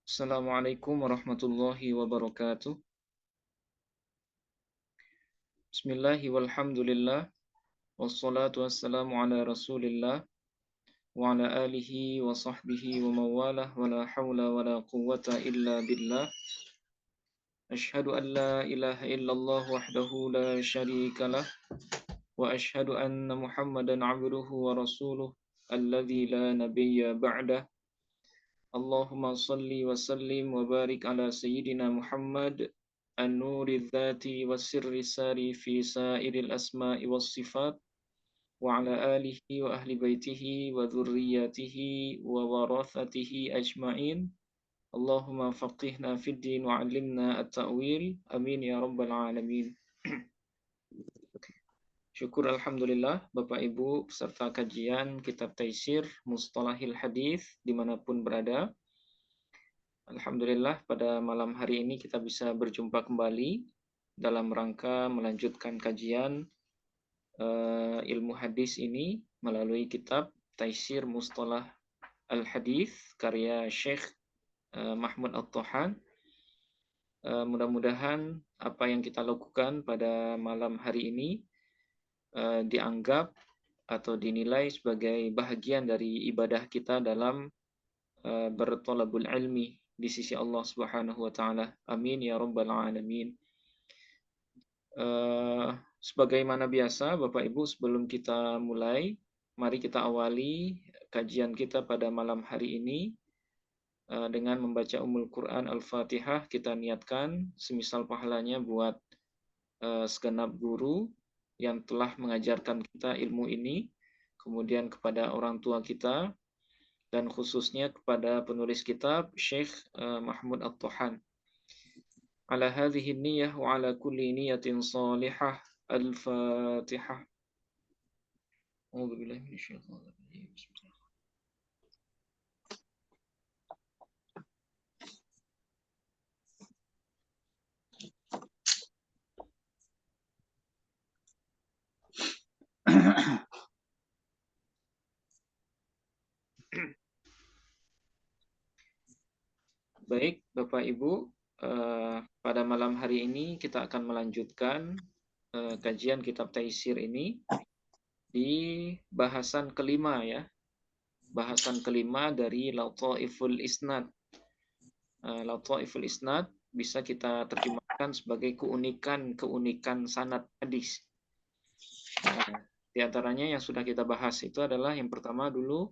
Assalamualaikum warahmatullahi wabarakatuh. Bismillahi walhamdulillah. Wassalatu wassalamu ala rasulillah. Wa ala alihi wa sahbihi wa mawalah. Wa la hawla wa la quwwata illa billah. Ashhadu an la ilaha illallah wahdahu la sharika lah. Wa ashhadu anna muhammadan abduhu wa rasuluh. Alladhi la nabiyya ba'dah. Allahumma salli wa sallim wa barik ala sayyidina Muhammad an-nuri dzati wa sirri sari fi sairil asma'i was sifat wa ala alihi wa ahli baitihi wa dzurriyyatihi wa warathatihi ajma'in. Allahumma faqihna fid din wa 'allimna at-ta'wil. Amin ya rabbal alamin. Syukur alhamdulillah Bapak Ibu peserta kajian kitab Taisir Mustalahil Hadis dimanapun berada. Alhamdulillah pada malam hari ini kita bisa berjumpa kembali dalam rangka melanjutkan kajian ilmu hadis ini melalui kitab Taisir Mustalah Al-Hadis karya Syekh Mahmud At-Tahan. Mudah-mudahan apa yang kita lakukan pada malam hari ini dianggap atau dinilai sebagai bahagian dari ibadah kita dalam bertolabul ilmi di sisi Allah Subhanahu wa taala. Amin ya rabbal alamin. Sebagaimana biasa Bapak Ibu, sebelum kita mulai, mari kita awali kajian kita pada malam hari ini dengan membaca Ummul Quran Al-Fatihah. Kita niatkan semisal pahalanya buat segenap guru yang telah mengajarkan kita ilmu ini, kemudian kepada orang tua kita, dan khususnya kepada penulis kitab Syekh Mahmud At-Tahan. Ala hadhihi niyyah wa ala kulli niyatin salihah. Al-Fatihah. A'udzu billahi minasyaitonir rajim. Baik, Bapak Ibu, pada malam hari ini kita akan melanjutkan kajian kitab Taisir ini di bahasan kelima ya. Bahasan kelima dari Lataiful Isnad. Lataiful Isnad bisa kita terjemahkan sebagai keunikan sanad hadis. Di antaranya yang sudah kita bahas itu adalah yang pertama dulu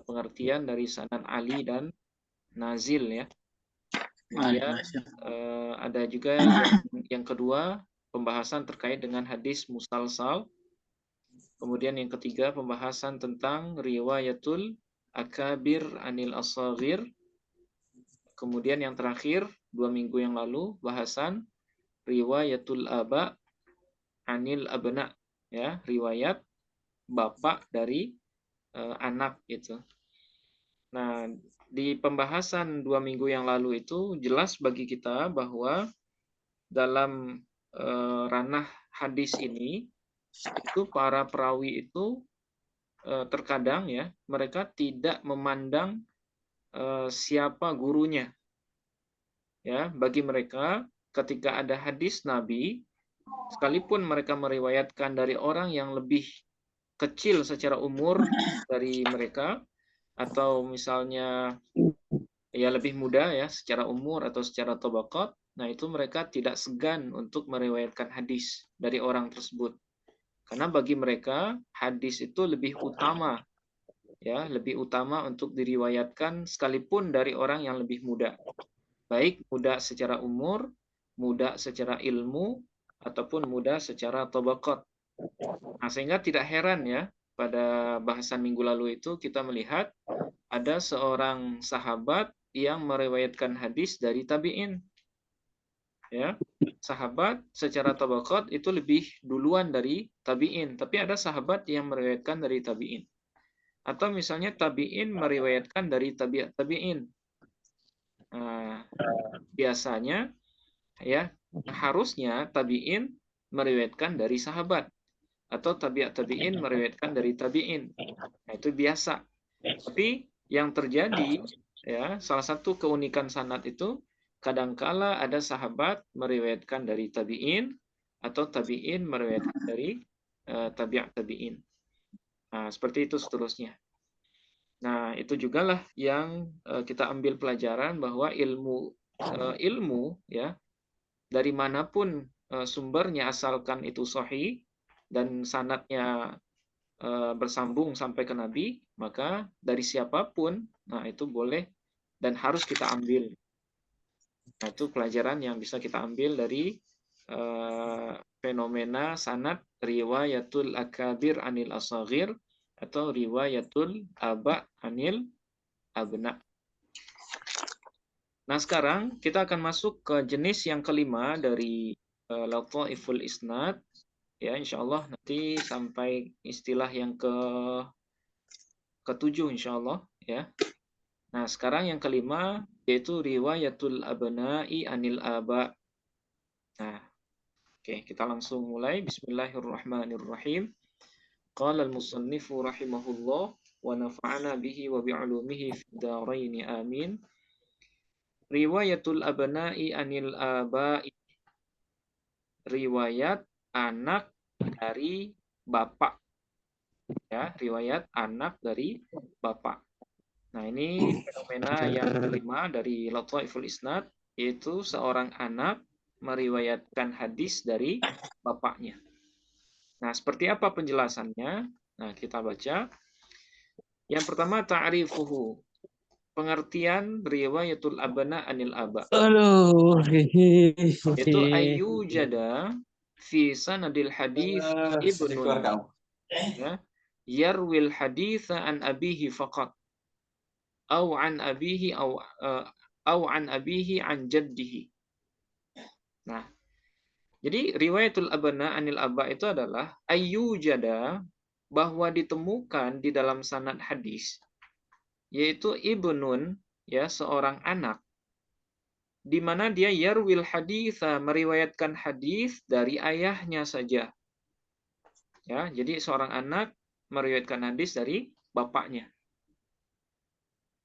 pengertian dari sanad Ali dan Nazil ya. Kemudian ada juga yang kedua pembahasan terkait dengan hadis musalsal. Kemudian yang ketiga pembahasan tentang riwayatul akabir anil asagir. Kemudian yang terakhir 2 minggu yang lalu bahasan riwayatul aba anil abna ya, riwayat bapak dari anak itu. Nah, di pembahasan 2 minggu yang lalu itu jelas bagi kita bahwa dalam ranah hadis ini itu para perawi itu terkadang ya mereka tidak memandang siapa gurunya. Ya, bagi mereka ketika ada hadis Nabi, sekalipun mereka meriwayatkan dari orang yang lebih kecil secara umur dari mereka, atau misalnya ya lebih muda ya secara umur atau secara tabaqat, nah itu mereka tidak segan untuk meriwayatkan hadis dari orang tersebut. Karena bagi mereka hadis itu lebih utama ya, lebih utama untuk diriwayatkan sekalipun dari orang yang lebih muda. Baik muda secara umur, muda secara ilmu, ataupun muda secara tabaqat. Nah, sehingga tidak heran ya, pada bahasan minggu lalu itu kita melihat ada seorang sahabat yang meriwayatkan hadis dari tabi'in. Ya, sahabat secara tabaqat itu lebih duluan dari tabi'in, tapi ada sahabat yang meriwayatkan dari tabi'in. Atau misalnya tabi'in meriwayatkan dari tabi'in. Nah, biasanya ya harusnya tabi'in meriwayatkan dari sahabat atau tabi'in meriwayatkan dari tabi'in. Nah, itu biasa. Tapi yang terjadi ya, salah satu keunikan sanad itu kadangkala ada sahabat meriwayatkan dari tabi'in atau tabi'in meriwayatkan dari tabi'at tabi'in. Nah, seperti itu seterusnya. Nah, itu jugalah yang kita ambil pelajaran bahwa ilmu ya dari manapun sumbernya asalkan itu sahih dan sanadnya bersambung sampai ke Nabi, maka dari siapapun, nah itu boleh dan harus kita ambil. Nah, itu pelajaran yang bisa kita ambil dari fenomena sanad riwayatul akabir anil asagir atau riwayatul aba anil abna. Nah, sekarang kita akan masuk ke jenis yang kelima dari Lataiful Isnad. Ya, insya Allah nanti sampai istilah yang ketujuh insya Allah. Ya. Nah, sekarang yang kelima yaitu riwayatul abna'i anil aba. Nah, oke, kita langsung mulai. Bismillahirrahmanirrahim. Qala al-musannifu rahimahullah wa nafa'ana bihi wa bi'ulumihi fid dharain amin. Riwayatul abna'i anil aba'i. Riwayat anak dari bapak. Ya, riwayat anak dari bapak. Nah, ini fenomena yang kelima dari Lataiful Isnad, yaitu seorang anak meriwayatkan hadis dari bapaknya. Nah, seperti apa penjelasannya? Nah, kita baca. Yang pertama, ta'rifuhu. Pengertian riwayatul abna anil aba. Aduh. Itu ayyujada fi sanadil hadis ibnun. Ya. Yarwil haditha an abihi faqat. Au an abihi au an abihi an jaddihi. Nah, jadi riwayatul abna anil aba itu adalah ayyujada, bahwa ditemukan di dalam sanad hadis yaitu ibnun, ya, seorang anak di mana dia yarwil haditha, meriwayatkan hadis dari ayahnya saja. Ya, jadi seorang anak meriwayatkan hadis dari bapaknya.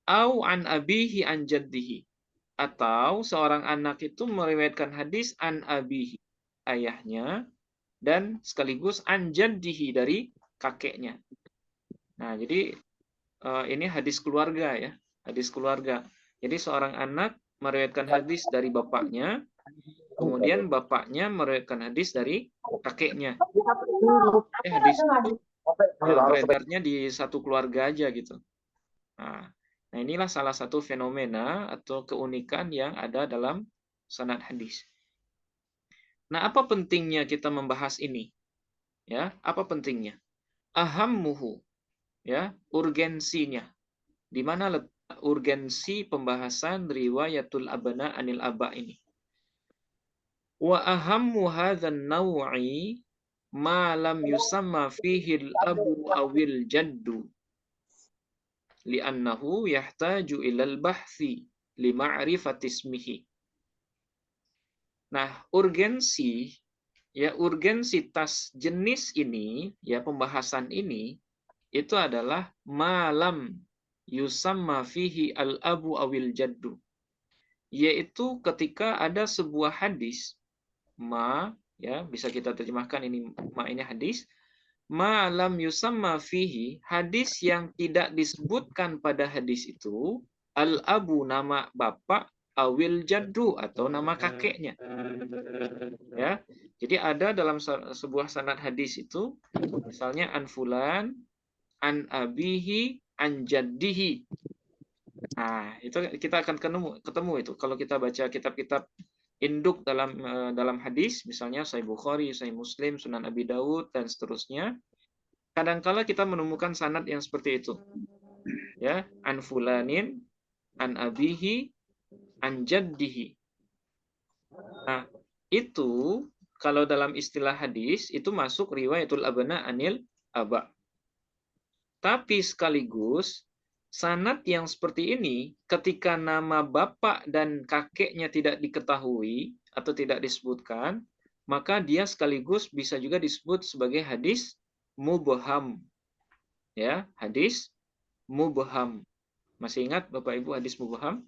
Au an abihi an jaddihi, atau seorang anak itu meriwayatkan hadis an abihi, ayahnya, dan sekaligus an jaddihi, dari kakeknya. Nah, jadi ini hadis keluarga ya, hadis keluarga. Jadi seorang anak meriwayatkan hadis dari bapaknya, kemudian bapaknya meriwayatkan hadis dari kakeknya. Hadis itu beredarnya di satu keluarga aja gitu. Nah, inilah salah satu fenomena atau keunikan yang ada dalam sanad hadis. Nah, apa pentingnya kita membahas ini? Ya, apa pentingnya? Ahammuhu, ya, urgensinya. Di mana letak urgensi pembahasan riwayatul abna anil aba ini? Wa ahammu hadzan naw'i ma lam yusamma fihi al-abu awil jaddu li'annahu yahtaju ilal bahthi li ma'rifati ismihi. Nah, urgensitas jenis ini, ya, pembahasan ini itu adalah malam yusamma fihi al-abu awil jaddu, yaitu ketika ada sebuah hadis, ya, bisa kita terjemahkan ini hadis, malam yusamma fihi, hadis yang tidak disebutkan pada hadis itu al-abu, nama bapak, awil jaddu, atau nama kakeknya. Ya, jadi ada dalam sebuah sanad hadis itu, misalnya an fulan, an abihi, an jaddihi. Nah, itu kita akan ketemu itu kalau kita baca kitab-kitab induk dalam hadis, misalnya Sahih Bukhari, Sahih Muslim, Sunan Abi Dawud, dan seterusnya. Kadangkala kita menemukan sanad yang seperti itu. Ya, an fulanin, an abihi, an jaddihi. Nah, itu kalau dalam istilah hadis itu masuk riwayatul abna anil aba. Tapi sekaligus sanad yang seperti ini ketika nama bapak dan kakeknya tidak diketahui atau tidak disebutkan, maka dia sekaligus bisa juga disebut sebagai hadis mubham. Ya, hadis mubham. Masih ingat Bapak Ibu hadis mubham?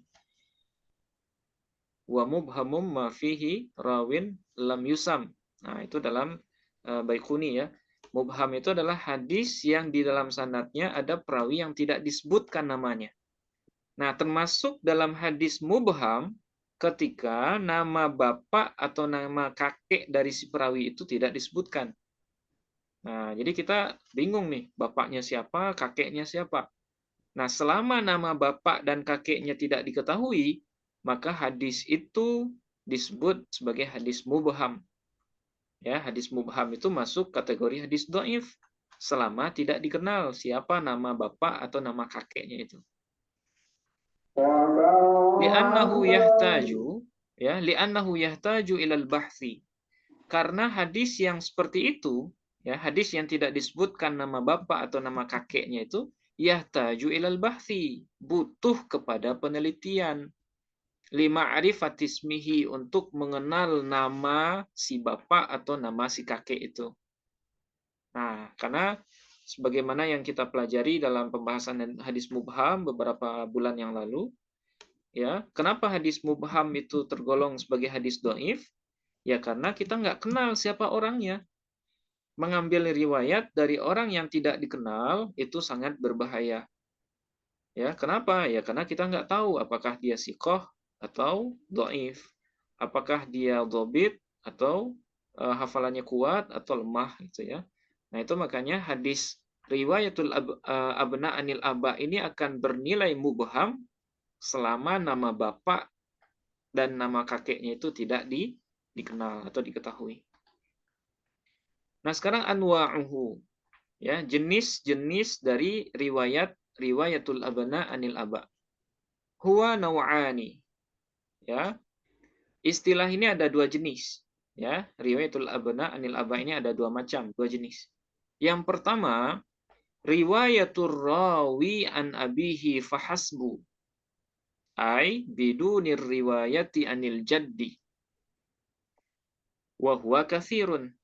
Wa mubhamum ma fihi rawin lam yusam. Nah, itu dalam Baiquni ya. Mubham itu adalah hadis yang di dalam sanadnya ada perawi yang tidak disebutkan namanya. Nah, termasuk dalam hadis mubham ketika nama bapak atau nama kakek dari si perawi itu tidak disebutkan. Nah, jadi kita bingung nih, bapaknya siapa, kakeknya siapa. Nah, selama nama bapak dan kakeknya tidak diketahui, maka hadis itu disebut sebagai hadis mubham. Ya, hadis mubham itu masuk kategori hadis dhaif selama tidak dikenal siapa nama bapak atau nama kakeknya itu. Li'annahu yahtaju li'annahu yahtaju ilal bahthi. Karena hadis yang seperti itu, ya, hadis yang tidak disebutkan nama bapak atau nama kakeknya itu yahtaju ilal bahthi, butuh kepada penelitian. Lima arifatismihi, untuk mengenal nama si bapak atau nama si kakek itu. Nah, karena sebagaimana yang kita pelajari dalam pembahasan hadis mubham beberapa bulan yang lalu, ya, kenapa hadis mubham itu tergolong sebagai hadis dhaif? Ya karena kita nggak kenal siapa orangnya. Mengambil riwayat dari orang yang tidak dikenal itu sangat berbahaya. Ya, kenapa? Ya karena kita nggak tahu apakah dia sikoh atau dhaif. Apakah dia dhobit atau hafalannya kuat atau lemah gitu ya. Nah, itu makanya hadis riwayatul abna anil aba ini akan bernilai mubham selama nama bapak dan nama kakeknya itu tidak dikenal atau diketahui. Nah, sekarang anwa'uhu, ya, jenis-jenis dari riwayatul abna anil aba. Huwa naw'ani, ya. Istilah ini ada dua jenis, ya. Riwayatul abna anil aba ini ada dua macam, dua jenis. Yang pertama, riwayatul rawi an abihi fahasbu, ay bidunir riwayati anil jaddi, wa huwa katsirun.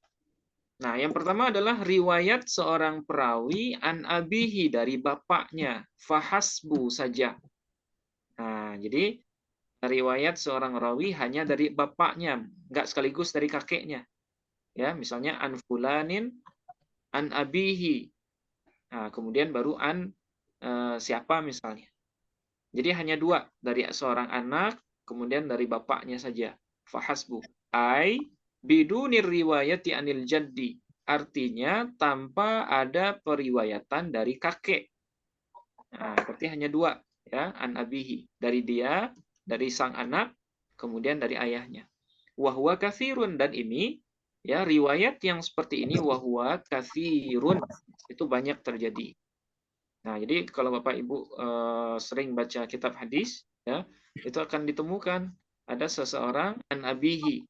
Nah, yang pertama adalah riwayat seorang perawi an abihi, dari bapaknya, fahasbu saja. Nah, jadi riwayat seorang rawi hanya dari bapaknya, nggak sekaligus dari kakeknya. Ya, misalnya an fulanin an abihi. Nah, kemudian baru an siapa misalnya. Jadi hanya dua, dari seorang anak, kemudian dari bapaknya saja. Fahasbu. Ai bidunir riwayati anil jaddi. Artinya tanpa ada periwayatan dari kakek. Nah, berarti hanya dua, ya, an abihi, dari dia, dari sang anak, kemudian dari ayahnya. Wahwa kathirun, dan ini, ya, riwayat yang seperti ini wahwa kathirun itu banyak terjadi. Nah, jadi kalau Bapak Ibu sering baca kitab hadis, ya, itu akan ditemukan ada seseorang an abihi.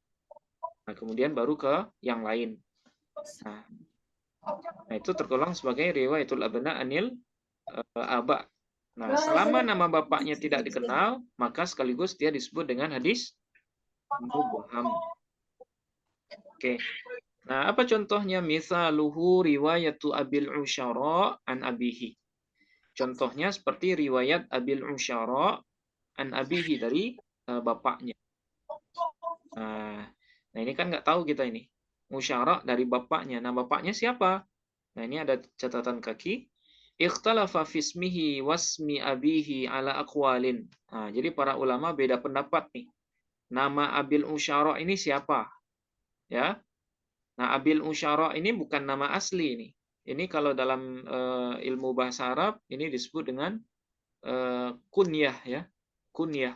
Nah, kemudian baru ke yang lain. Nah, itu tergolong sebagai riwayatul abna anil aba. Nah, selama nama bapaknya tidak dikenal, maka sekaligus dia disebut dengan hadis mubham. Oke. Nah, apa contohnya? Misaluhu riwayatu Abil Usyara an abihi. Contohnya seperti riwayat Abil Usyara an abihi, dari bapaknya. Nah, ini kan nggak tahu kita ini. Usyara dari bapaknya. Nah, bapaknya siapa? Nah, ini ada catatan kaki. Ikhtalafa fismihi wasmi abihi ala aqwalin. Nah, jadi para ulama beda pendapat nih. Nama Abil Usyara ini siapa? Ya. Nah, Abil Usyara ini bukan nama asli ini. Ini kalau dalam ilmu bahasa Arab ini disebut dengan kunyah, ya. Kunyah,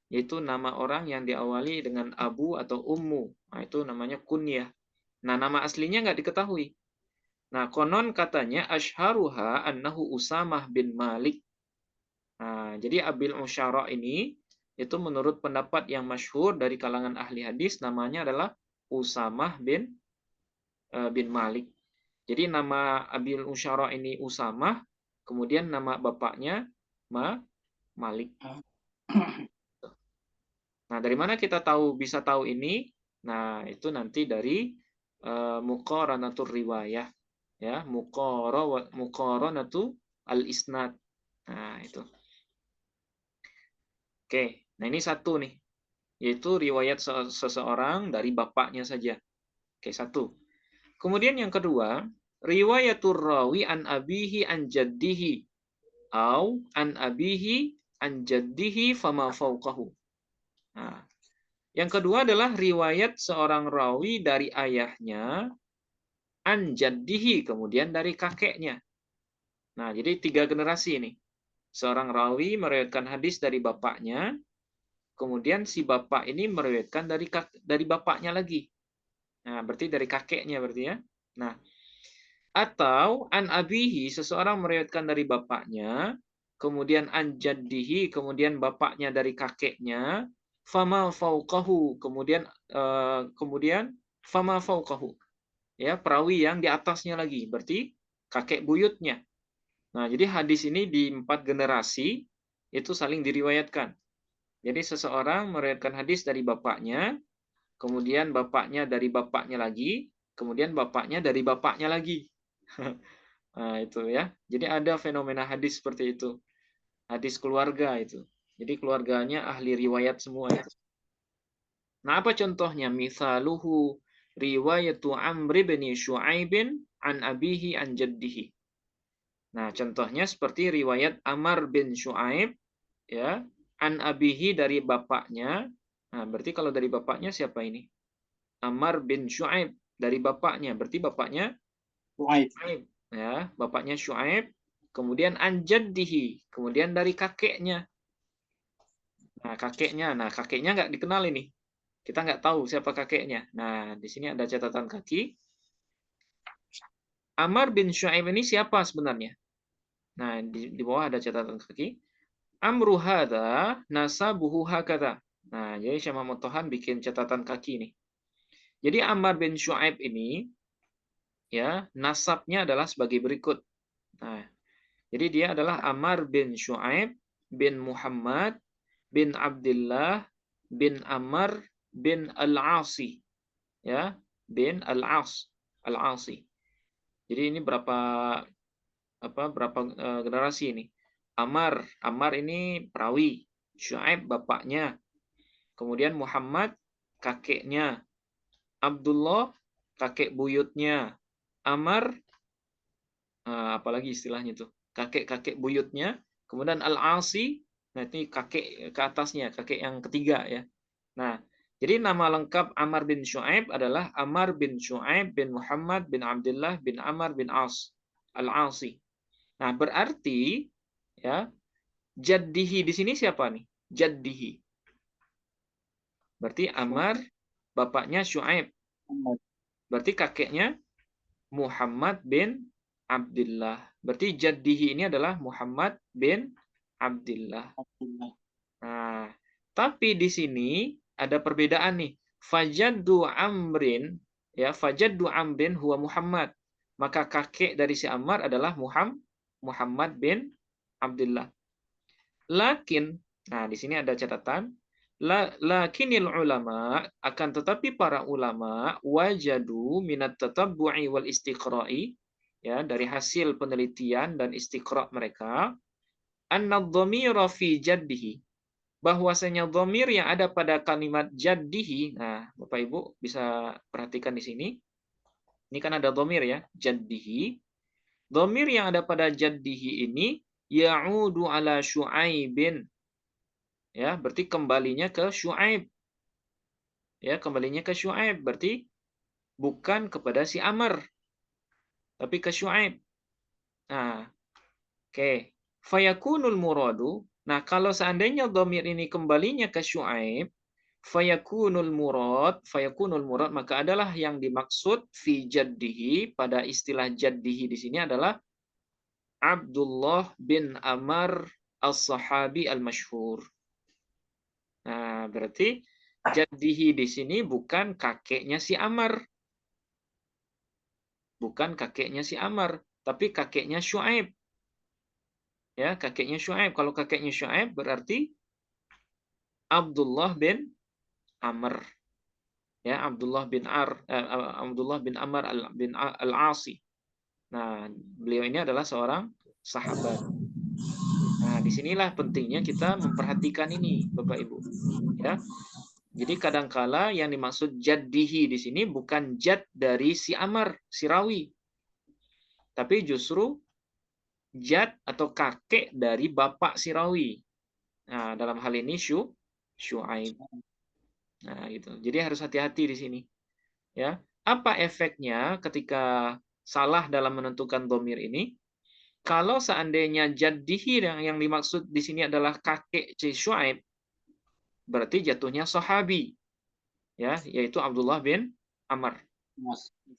yaitu nama orang yang diawali dengan abu atau ummu. Nah, itu namanya kunyah. Nah, nama aslinya nggak diketahui. Nah, konon katanya asyharuha annahu Usamah bin Malik. Nah, jadi Abil Usyara ini itu menurut pendapat yang masyhur dari kalangan ahli hadis namanya adalah Usamah bin Malik. Jadi nama Abil Usyara ini Usamah, kemudian nama bapaknya Malik. Nah, dari mana kita bisa tahu ini? Nah, itu nanti dari muqaranatur riwayah, ya, muqaranatu al-isnad. Nah, itu. Oke, nah ini satu nih, yaitu riwayat seseorang dari bapaknya saja. Oke, satu. Kemudian yang kedua, riwayatur rawi an abihi an jaddihi au an abihi an jaddihi fama fauqahu. Nah, yang kedua adalah riwayat seorang rawi dari ayahnya an jaddihi, kemudian dari kakeknya. Nah, jadi 3 generasi ini. Seorang rawi meriwayatkan hadis dari bapaknya, kemudian si bapak ini meriwayatkan dari bapaknya lagi. Nah, berarti dari kakeknya berarti ya. Nah, atau an abihi, seseorang meriwayatkan dari bapaknya, kemudian an jaddihi, kemudian bapaknya dari kakeknya, fama fauqahu, kemudian fama fauqahu. Ya, perawi yang di atasnya lagi, berarti kakek buyutnya. Nah, jadi hadis ini di 4 generasi itu saling diriwayatkan. Jadi seseorang meriwayatkan hadis dari bapaknya, kemudian bapaknya dari bapaknya lagi, kemudian bapaknya dari bapaknya lagi. Nah, itu ya. Jadi ada fenomena hadis seperti itu. Hadis keluarga itu. Jadi keluarganya ahli riwayat semua itu. Nah, apa contohnya? Misaluhu riwayatu Amr bin Syu'aibin an abihi an jaddihi. Nah, contohnya seperti riwayat Amr bin Syu'aib ya, an abihi dari bapaknya. Nah, berarti kalau dari bapaknya siapa ini? Amr bin Syu'aib dari bapaknya. Berarti bapaknya Syu'aib ya, bapaknya Syu'aib, kemudian an jaddihi, kemudian dari kakeknya. Nah, kakeknya nggak dikenal ini. Kita nggak tahu siapa kakeknya. Nah, di sini ada catatan kaki. Amr bin Syu'aib ini siapa sebenarnya? Nah, di bawah ada catatan kaki. Amru hadza nasabuhu hakadha. Nah, jadi Syekh Muhammad Tohan bikin catatan kaki nih. Jadi Ammar bin Syu'aib ini ya, nasabnya adalah sebagai berikut. Nah, jadi dia adalah Ammar bin Syu'aib bin Muhammad bin Abdullah bin Ammar bin Al-Asi. Ya, bin Al-Asi. Jadi ini berapa generasi ini? Ammar ini perawi, Syu'aib bapaknya, kemudian Muhammad kakeknya, Abdullah kakek buyutnya, Ammar apalagi istilahnya itu, kakek buyutnya, kemudian Al-Asi, nah ini kakek ke atasnya, kakek yang ketiga ya. Nah, jadi nama lengkap Ammar bin Syu'aib adalah Ammar bin Syu'aib bin Muhammad bin Abdullah bin Ammar bin Al-Asi. Nah, berarti ya, jaddihi di sini siapa nih? Jaddihi. Berarti Ammar bapaknya Syu'aib. Berarti kakeknya Muhammad bin Abdullah. Berarti jaddihi ini adalah Muhammad bin Abdullah. Nah, tapi di sini ada perbedaan nih. Fajaddu Amrin, ya, Fajaddu Amrin huwa Muhammad. Maka kakek dari si Ammar adalah Muhammad bin Abdullah. Lakin, nah di sini ada catatan, lakinil ulama, akan tetapi para ulama wajadu minat tatabbu'i wal istiqra'i, ya, dari hasil penelitian dan istiqra' mereka, anna dhamira fi jaddihi, bahwasanya dhamir yang ada pada kalimat jaddihi. Nah, Bapak Ibu bisa perhatikan di sini. Ini kan ada dhamir ya, jaddihi. Dhamir yang ada pada jaddihi ini ya'udu ala Syu'aibin. Ya, berarti kembalinya ke Syu'aib. Ya, kembalinya ke Syu'aib berarti bukan kepada si Amr, tapi ke Syu'aib. Nah, oke. Fayakunul muradu. Nah, kalau seandainya dhamir ini kembalinya ke Syu'aib, fayakunul murad, maka adalah yang dimaksud fi jaddihi, pada istilah jaddihi di sini adalah Abdullah bin Amr as-sahabi al-masyhur. Nah, berarti jaddihi di sini bukan kakeknya si Amr. Bukan kakeknya si Amr, tapi kakeknya Syu'aib. Ya, kakeknya Syu'aib. Kalau kakeknya Syu'aib berarti Abdullah bin Amr. Ya, Abdullah bin Amr bin Al-Asi. Nah, beliau ini adalah seorang sahabat. Nah, disinilah pentingnya kita memperhatikan ini, Bapak Ibu. Ya, jadi kadangkala yang dimaksud jaddihi di sini bukan jad dari si Amr, si rawi, tapi justru jad atau kakek dari bapak si rawi. Nah, dalam hal ini Syuaib. Nah, gitu. Jadi harus hati-hati di sini. Ya, apa efeknya ketika salah dalam menentukan domir ini? Kalau seandainya jaddihi yang dimaksud di sini adalah kakek si Syuaib, berarti jatuhnya sahabi, ya, yaitu Abdullah bin Amr.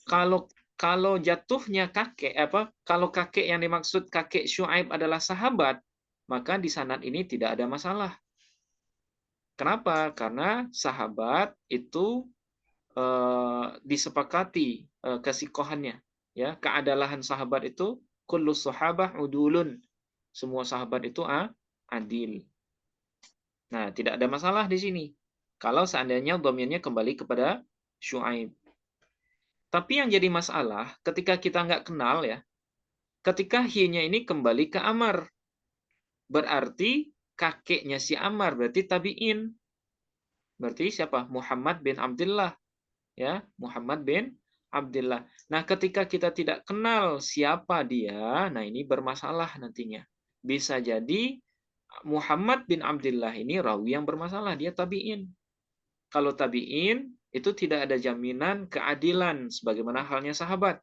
Kalau kalau jatuhnya kakek kalau kakek yang dimaksud kakek Syuaib adalah sahabat, maka di sanad ini tidak ada masalah. Kenapa? Karena sahabat itu disepakati kesikohannya, ya, keadalan sahabat itu kullu sahabah udulun. Semua sahabat itu adil. Nah, tidak ada masalah di sini. Kalau seandainya domirnya kembali kepada Syuaib. Tapi yang jadi masalah ketika kita nggak kenal, ya, ketika hi-nya ini kembali ke Amr. Berarti kakeknya si Amr, berarti tabi'in. Berarti siapa? Muhammad bin Abdullah. Ya, Muhammad bin Abdullah. Nah, ketika kita tidak kenal siapa dia, nah ini bermasalah nantinya. Bisa jadi Muhammad bin Abdullah ini rawi yang bermasalah, dia tabi'in. Kalau tabi'in, itu tidak ada jaminan keadilan sebagaimana halnya sahabat.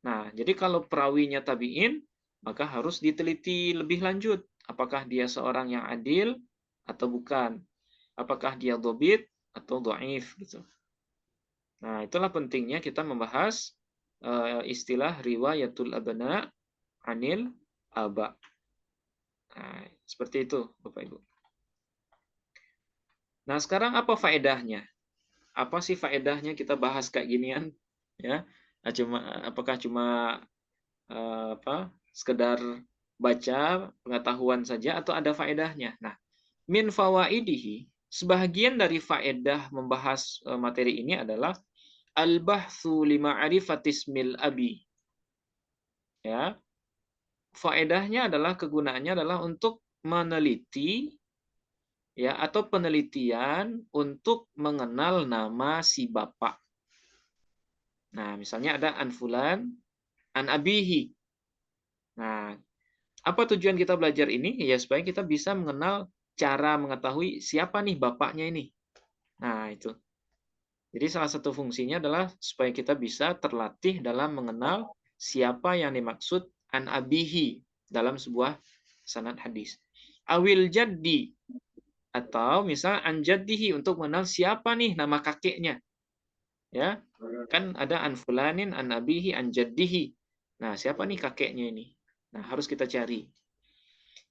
Nah, jadi kalau perawinya tabi'in, maka harus diteliti lebih lanjut. Apakah dia seorang yang adil atau bukan? Apakah dia dobit atau dhaif gitu. Nah, itulah pentingnya kita membahas istilah riwayatul abna anil aba. Nah, seperti itu, Bapak Ibu. Nah, sekarang apa faedahnya? Apa sih faedahnya kita bahas kayak ginian? Ya, apakah cuma sekedar baca pengetahuan saja atau ada faedahnya? Nah, min fawaidihi, sebahagian dari faedah membahas materi ini adalah al-bahtsu li ma'rifatismil abi. Ya. Faedahnya adalah kegunaannya adalah untuk meneliti, ya, atau penelitian untuk mengenal nama si bapak. Nah, misalnya ada an fulan an abihi. Nah, apa tujuan kita belajar ini? Ya supaya kita bisa mengenal cara mengetahui siapa nih bapaknya ini. Nah, itu. Jadi salah satu fungsinya adalah supaya kita bisa terlatih dalam mengenal siapa yang dimaksud an abihi dalam sebuah sanad hadis. Awil jaddi, atau misal an jaddihi untuk mengenal siapa nih nama kakeknya. Ya. Kan ada an fulanin an abihi an jaddihi. Nah, siapa nih kakeknya ini? Nah, harus kita cari.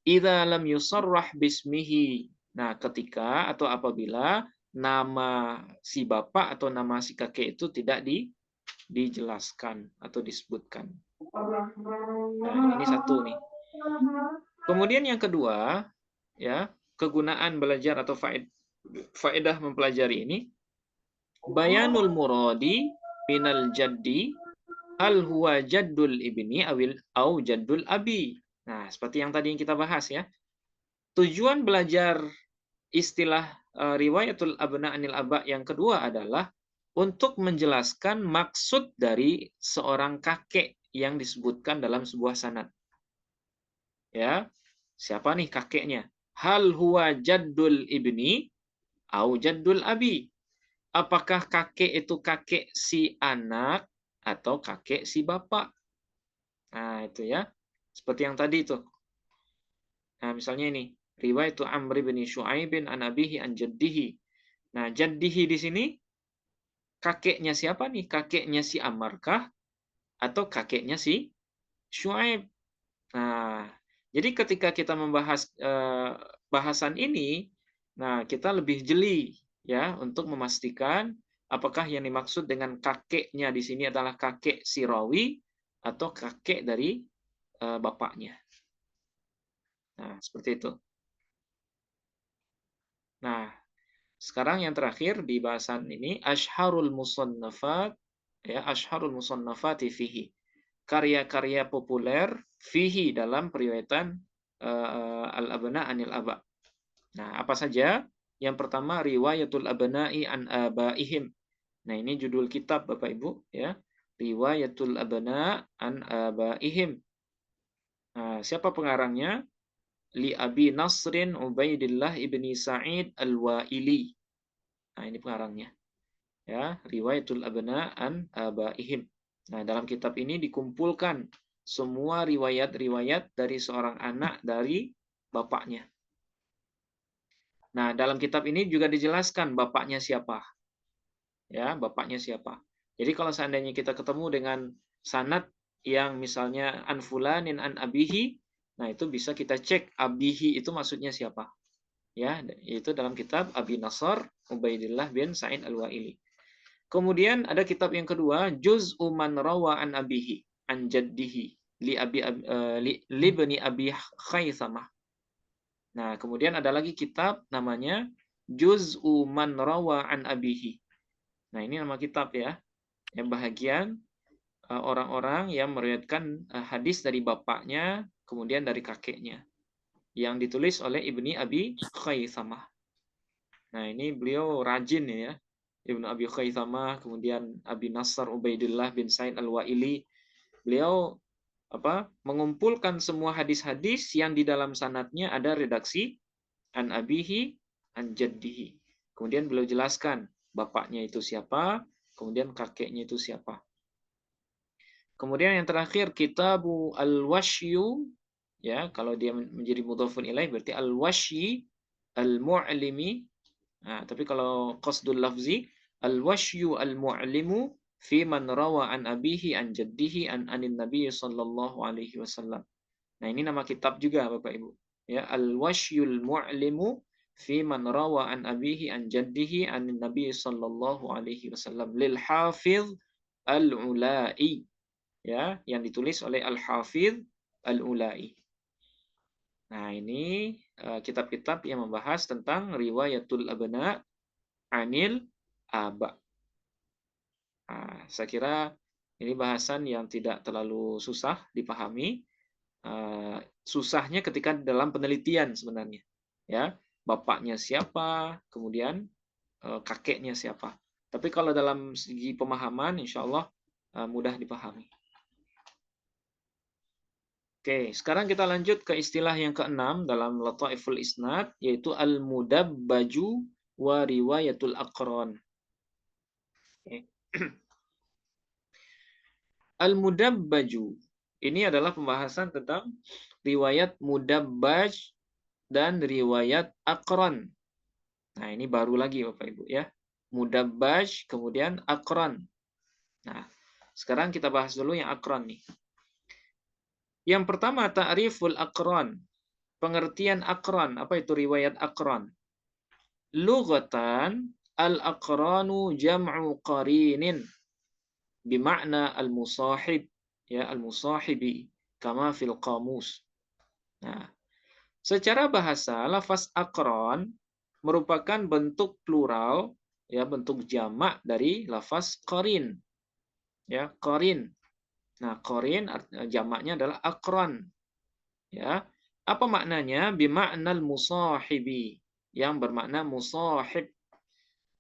Idza lam yusarrah bismihi. Nah, ketika atau apabila nama si bapak atau nama si kakek itu tidak dijelaskan atau disebutkan. Nah, ini satu nih. Kemudian yang kedua, ya, kegunaan belajar atau faedah mempelajari ini, bayanul muradi minal jaddi hal huwa jaddul ibni au jaddul abi. Nah, seperti yang tadi yang kita bahas, ya. Tujuan belajar istilah riwayatul abna anil aba yang kedua adalah untuk menjelaskan maksud dari seorang kakek yang disebutkan dalam sebuah sanad. Ya, siapa nih kakeknya? Hal huwa jaddul ibni au jaddul abi. Apakah kakek itu kakek si anak atau kakek si bapak? Nah, itu ya. Seperti yang tadi itu. Nah, misalnya ini, riwayat Amr bin Syu'aib an abihi an jaddihi. Nah, jaddihi di sini kakeknya siapa nih? Kakeknya si Amr kah atau kakeknya si Syu'aib? Nah, jadi ketika kita membahas bahasan ini, nah kita lebih jeli, ya, untuk memastikan apakah yang dimaksud dengan kakeknya di sini adalah kakek si rawi atau kakek dari bapaknya. Nah, seperti itu. Nah, sekarang yang terakhir di bahasan ini asyharul musannafat, ya, asyharul musannafati fihi. Karya-karya populer fihi dalam periwayatan al-abna anil aba. Nah, apa saja? Yang pertama riwayatul abna'i an abaihim. Nah, ini judul kitab Bapak Ibu ya. Riwayatul abna an abaihim. Nah, siapa pengarangnya? Li Abi Nasrin Ubaidillah ibni Sa'id Al-Wa'ili. Nah, ini pengarangnya. Ya, riwayatul abna an abaihim. Nah, dalam kitab ini dikumpulkan semua riwayat-riwayat dari seorang anak dari bapaknya. Nah, dalam kitab ini juga dijelaskan bapaknya siapa. Ya, bapaknya siapa. Jadi kalau seandainya kita ketemu dengan sanad yang misalnya an fulanin an abihi, nah itu bisa kita cek abihi itu maksudnya siapa. Ya, itu dalam kitab Abi Nasr Ubaidillah bin Sa'id Al-Wa'ili. Kemudian ada kitab yang kedua, Juz'u man rawa an abihi an jaddihi li bani Abi Khaythamah. Nah, kemudian ada lagi kitab namanya Juz'u man rawa an abihi. Nah, ini nama kitab ya. Yang bahagian orang-orang yang meriwayatkan hadis dari bapaknya, kemudian dari kakeknya. Yang ditulis oleh Ibni Abi Khaythamah. Nah, ini beliau rajin ya. Ibnu Abi Khaythamah, kemudian Abi Nasr Ubaidillah bin Sa'id Al-Wa'ili. Beliau mengumpulkan semua hadis-hadis yang di dalam sanadnya ada redaksi an abihi an jaddihi. Kemudian beliau jelaskan bapaknya itu siapa, kemudian kakeknya itu siapa. Kemudian yang terakhir Kitabu Al-Washyu, ya, kalau dia menjadi mudhafun ilaih berarti Al-Washyi Al-Mu'limi. Nah, tapi kalau qasdul lafzi Al-Washyu Al-Mu'limu fi man rawa an abihi an jaddihi an anin nabi sallallahu alaihi wasallam. Nah, ini nama kitab juga Bapak Ibu. Ya, Al-Washyul Mu'limu fi man rawa an abihi an jaddihi anin nabi sallallahu alaihi wasallam lil Hafiz Al-Ula'i. Ya, yang ditulis oleh Al-Hafidh Al-Ula'i. Nah, ini kitab-kitab yang membahas tentang riwayatul abna anil aba. Nah, saya kira ini bahasan yang tidak terlalu susah dipahami. Susahnya ketika dalam penelitian sebenarnya. Ya, bapaknya siapa, kemudian kakeknya siapa. Tapi kalau dalam segi pemahaman, insya Allah mudah dipahami. Oke, sekarang kita lanjut ke istilah yang keenam dalam Lataiful Isnad, yaitu al-mudabbaju wa riwayatul aqran. Oke. Al-mudabbaju ini adalah pembahasan tentang riwayat mudabbaj dan riwayat aqran. Nah, ini baru lagi Bapak Ibu ya. Mudabbaj kemudian aqran. Nah, sekarang kita bahas dulu yang aqran nih. Yang pertama ta'riful aqran. Pengertian aqran, apa itu riwayat aqran? Lughatan al-aqranu jam'u qarinin bima'na al-musahib, ya, al-musahibi kama fil qamus. Nah, secara bahasa lafaz aqran merupakan bentuk plural, ya, bentuk jamak dari lafaz qarin. Ya, qarin. Nah, qarin jamaknya adalah aqran. Ya. Apa maknanya? Bima'nal musahibi, yang bermakna musahib,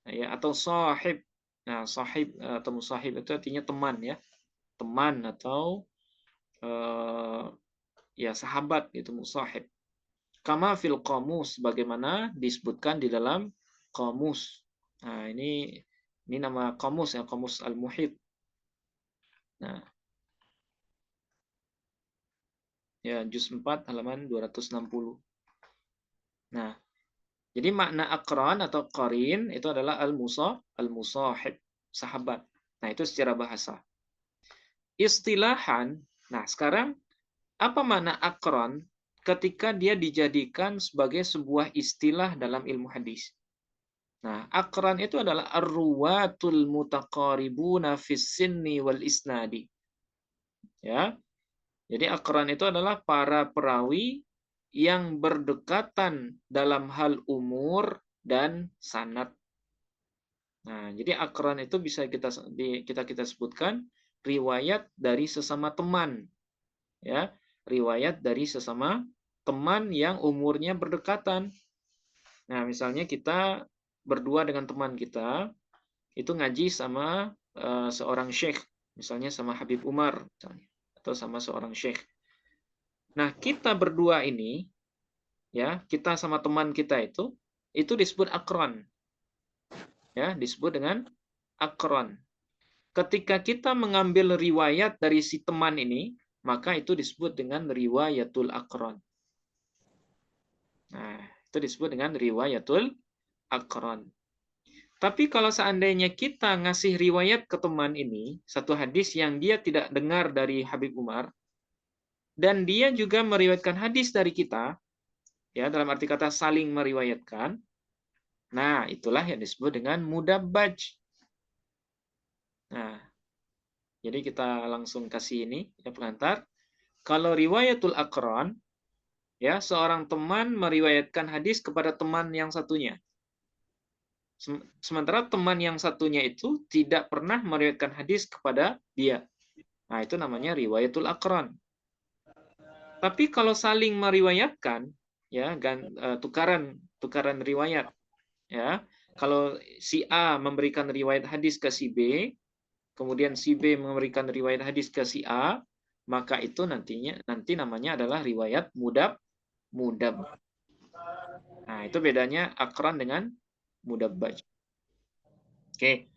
ya, atau sahib. Nah, sahib atau musahib itu artinya teman ya. Teman atau ya sahabat itu musahib. Kama fil qamus, bagaimana disebutkan di dalam qamus. Nah, ini nama qamus ya, Qamus Al-Muhit. Nah, ya juz 4 halaman 260. Nah, jadi makna aqran atau qarin itu adalah al-musahib, sahabat. Nah, itu secara bahasa. Istilahan, nah sekarang apa makna aqran ketika dia dijadikan sebagai sebuah istilah dalam ilmu hadis? Nah, aqran itu adalah ar-ruwatul mutaqaribuna fis sinni wal isnadi. Ya. Jadi aqran itu adalah para perawi yang berdekatan dalam hal umur dan sanad. Nah, jadi aqran itu bisa kita sebutkan riwayat dari sesama teman, ya, riwayat dari sesama teman yang umurnya berdekatan. Nah, misalnya kita berdua dengan teman kita, itu ngaji sama seorang syekh, misalnya sama Habib Umar, misalnya, atau sama seorang syekh. Nah, kita berdua ini, ya, kita sama teman kita itu disebut akron, ya, disebut dengan akron. Ketika kita mengambil riwayat dari si teman ini, maka itu disebut dengan riwayatul akron. Nah, itu disebut dengan riwayatul akron. Tapi kalau seandainya kita ngasih riwayat ke teman ini, satu hadis yang dia tidak dengar dari Habib Umar, dan dia juga meriwayatkan hadis dari kita, ya, dalam arti kata saling meriwayatkan, nah, itulah yang disebut dengan mudabbaj. Nah, jadi kita langsung kasih ini, ya, pengantar. Kalau riwayatul akron, ya, seorang teman meriwayatkan hadis kepada teman yang satunya. Sementara teman yang satunya itu tidak pernah meriwayatkan hadis kepada dia. Nah, itu namanya riwayatul akron. Tapi kalau saling meriwayatkan, ya, tukaran riwayat, ya. Kalau si A memberikan riwayat hadis ke si B, kemudian si B memberikan riwayat hadis ke si A, maka itu nanti namanya adalah riwayat mudab. Nah, itu bedanya akron dengan mudabbaj. Oke.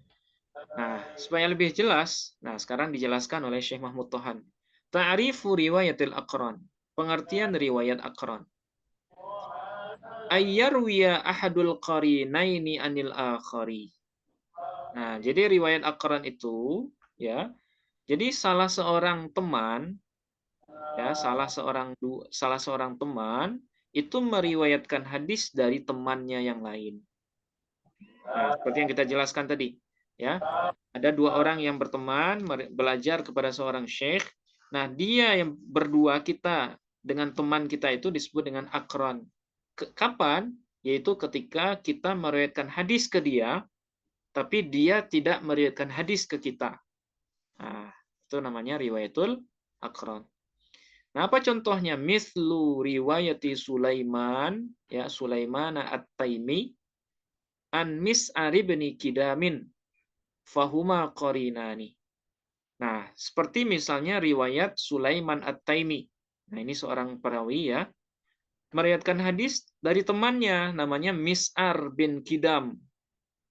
Nah, supaya lebih jelas, nah sekarang dijelaskan oleh Syekh Mahmud Tohan. Ta'rifu riwayatil akron. Pengertian riwayat akron. Ayyarwiya ahadul qarinaini anil akhari. Nah, jadi riwayat akron itu, ya, jadi salah seorang teman, ya, salah seorang teman itu meriwayatkan hadis dari temannya yang lain. Nah, seperti yang kita jelaskan tadi, ya. Ada dua orang yang berteman belajar kepada seorang syekh. Nah, dia yang berdua kita dengan teman kita itu disebut dengan akron. Kapan? Yaitu ketika kita meriwayatkan hadis ke dia, tapi dia tidak meriwayatkan hadis ke kita. Nah, itu namanya riwayatul akron. Nah, apa contohnya? Mislu riwayati Sulaiman, ya, Sulaiman at-Taimi an Mis'ar bin Kidamin fahuma qarinani. Nah, seperti misalnya riwayat Sulaiman at-Taimi. Nah, ini seorang perawi, ya, meriwayatkan hadis dari temannya namanya Mis'ar bin Kidam.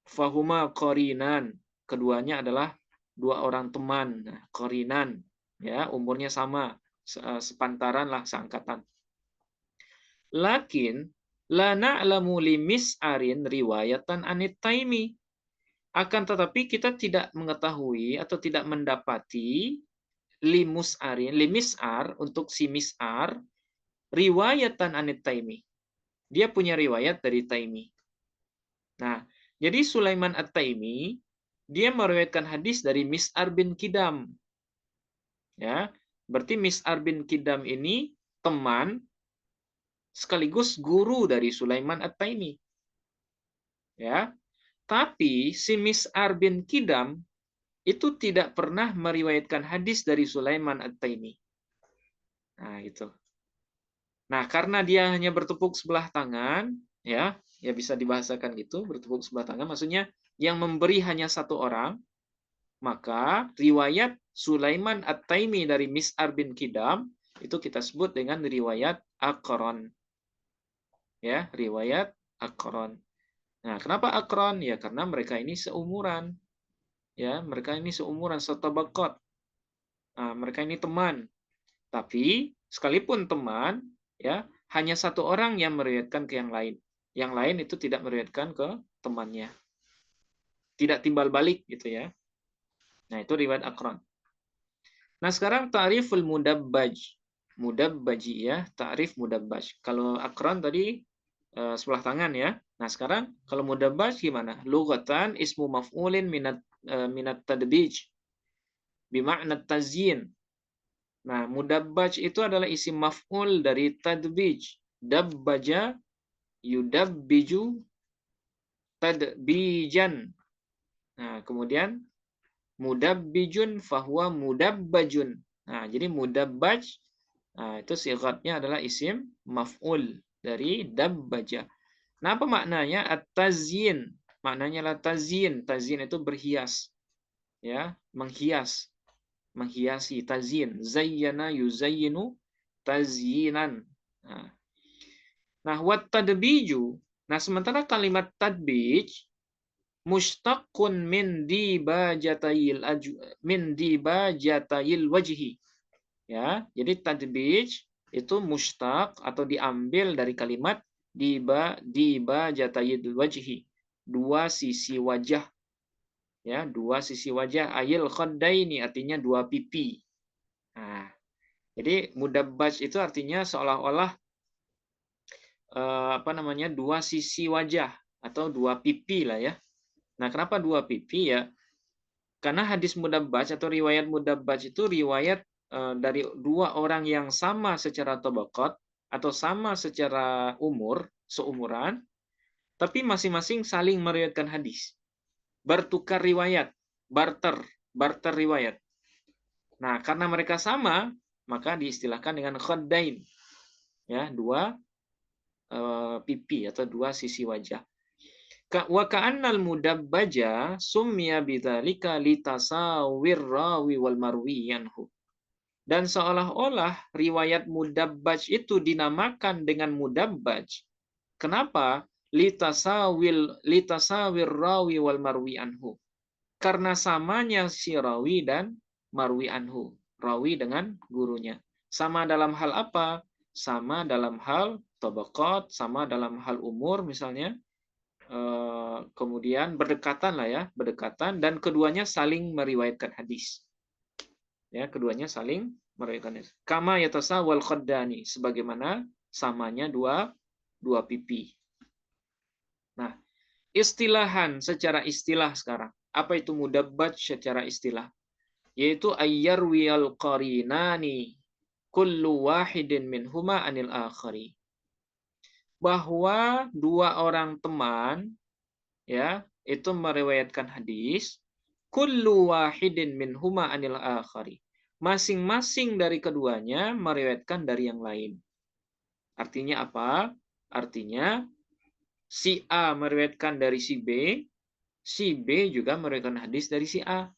Fahuma qarinan. Keduanya adalah dua orang teman. Nah, qarinan, ya, umurnya sama, sepantaran lah, seangkatan. Lakin la na'lamu li Mis'arin riwayatan anit Taimi. Akan tetapi kita tidak mengetahui atau tidak mendapati limis'ar untuk si mis'ar riwayatan anit Taimi. Dia punya riwayat dari Taimi. Nah, jadi Sulaiman at-Taimi dia meriwayatkan hadis dari Mis'ar bin Kidam. Ya, berarti Mis'ar bin Kidam ini teman sekaligus guru dari Sulaiman at-Taimi. Ya. Tapi si Mis'ar bin Kidam itu tidak pernah meriwayatkan hadis dari Sulaiman at-Taimi. Nah, itu. Nah, karena dia hanya bertepuk sebelah tangan, ya bisa dibahasakan gitu, bertepuk sebelah tangan, maksudnya yang memberi hanya satu orang, maka riwayat Sulaiman at-Taimi dari Mis'ar bin Kidam itu kita sebut dengan riwayat akron. Ya, riwayat akron. Nah, kenapa akron? Ya, karena mereka ini seumuran. Ya, mereka ini seumuran, setabaqat. Nah, mereka ini teman. Tapi sekalipun teman, ya, hanya satu orang yang meriwayatkan ke yang lain. Yang lain itu tidak meriwayatkan ke temannya. Tidak timbal balik gitu, ya. Nah, itu riwayat akron. Nah, sekarang ta'riful mudabbaj. Mudabbaji, ya, ta'rif mudabbaj. Kalau akron tadi sebelah tangan, ya. Nah, sekarang kalau mudabbaj gimana? Lughatan ismu maf'ulin minat tadbij. Bima'na tazyin. Nah, mudabbaj itu adalah isim maf'ul dari tadbij. Dabbaja yudabbiju tadbijan. Nah, kemudian mudabbijun fahuwa mudabbajun. Nah, jadi mudabbaj Nah, itu sighatnya adalah isim maf'ul dari dabbaja. Nah, apa maknanya? At-tazyin. Maknanya adalah tazyin. Tazyin itu berhias, ya, menghias, menghiasi, tazyin. Zayyana yuzayyinu tazyinan. Nah, wat tadbiju. Nah, sementara kalimat tadbij mushtaqun min dibajatayil wajhi. Ya, jadi tadbij itu mushtaq atau diambil dari kalimat dibajatayil wajhi. Dua sisi wajah. Ya, dua sisi wajah, ayil khaddaini artinya dua pipi. Nah, jadi mudabbaj itu artinya seolah-olah dua sisi wajah atau dua pipi lah ya. Nah, kenapa dua pipi ya? Karena hadis mudabbaj atau riwayat mudabbaj itu riwayat dari dua orang yang sama secara tabaqat atau sama secara umur, seumuran, tapi masing-masing saling meriwayatkan hadis. Bertukar riwayat, barter riwayat. Nah, karena mereka sama, maka diistilahkan dengan khaddain. Ya, dua pipi atau dua sisi wajah. Wa ka'annal mudabbaja summiya bidzalika litasawir rawi wal marwi anhu. Dan seolah-olah riwayat mudabbaj itu dinamakan dengan mudabbaj. Kenapa? Litasawir rawi wal marwi anhu. Karena samanya si rawi dan marwi anhu. Rawi dengan gurunya. Sama dalam hal apa? Sama dalam hal tabaqat, sama dalam hal umur misalnya. Kemudian berdekatan lah ya, berdekatan, dan keduanya saling meriwayatkan hadis. Ya, keduanya saling meriwayatkan hadis. Kama yatasawal khaddani, sebagaimana samanya dua pipi. Nah, istilahan secara istilah sekarang. Apa itu mudabbaj secara istilah? Yaitu ayyarwiyal qarinani kullu wahidin minhuma anil akhari. Bahwa dua orang teman ya, itu meriwayatkan hadis, kullu wahidin minhuma anil akhari. Masing-masing dari keduanya meriwayatkan dari yang lain. Artinya apa? Artinya si A meriwayatkan dari si B juga meriwayatkan hadis dari si A.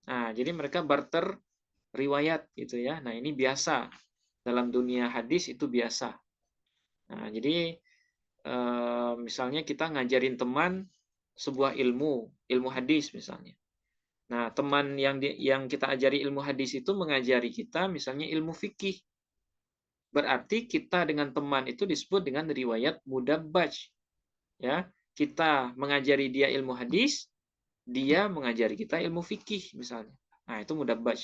Nah, jadi mereka barter riwayat gitu ya. Nah, ini biasa. Dalam dunia hadis itu biasa. Nah, jadi misalnya kita ngajarin teman sebuah ilmu hadis misalnya. Nah, teman yang kita ajari ilmu hadis itu mengajari kita misalnya ilmu fikih. Berarti kita dengan teman itu disebut dengan riwayat mudabbaj. Ya, kita mengajari dia ilmu hadis, dia mengajari kita ilmu fikih misalnya. Nah, itu mudabbaj.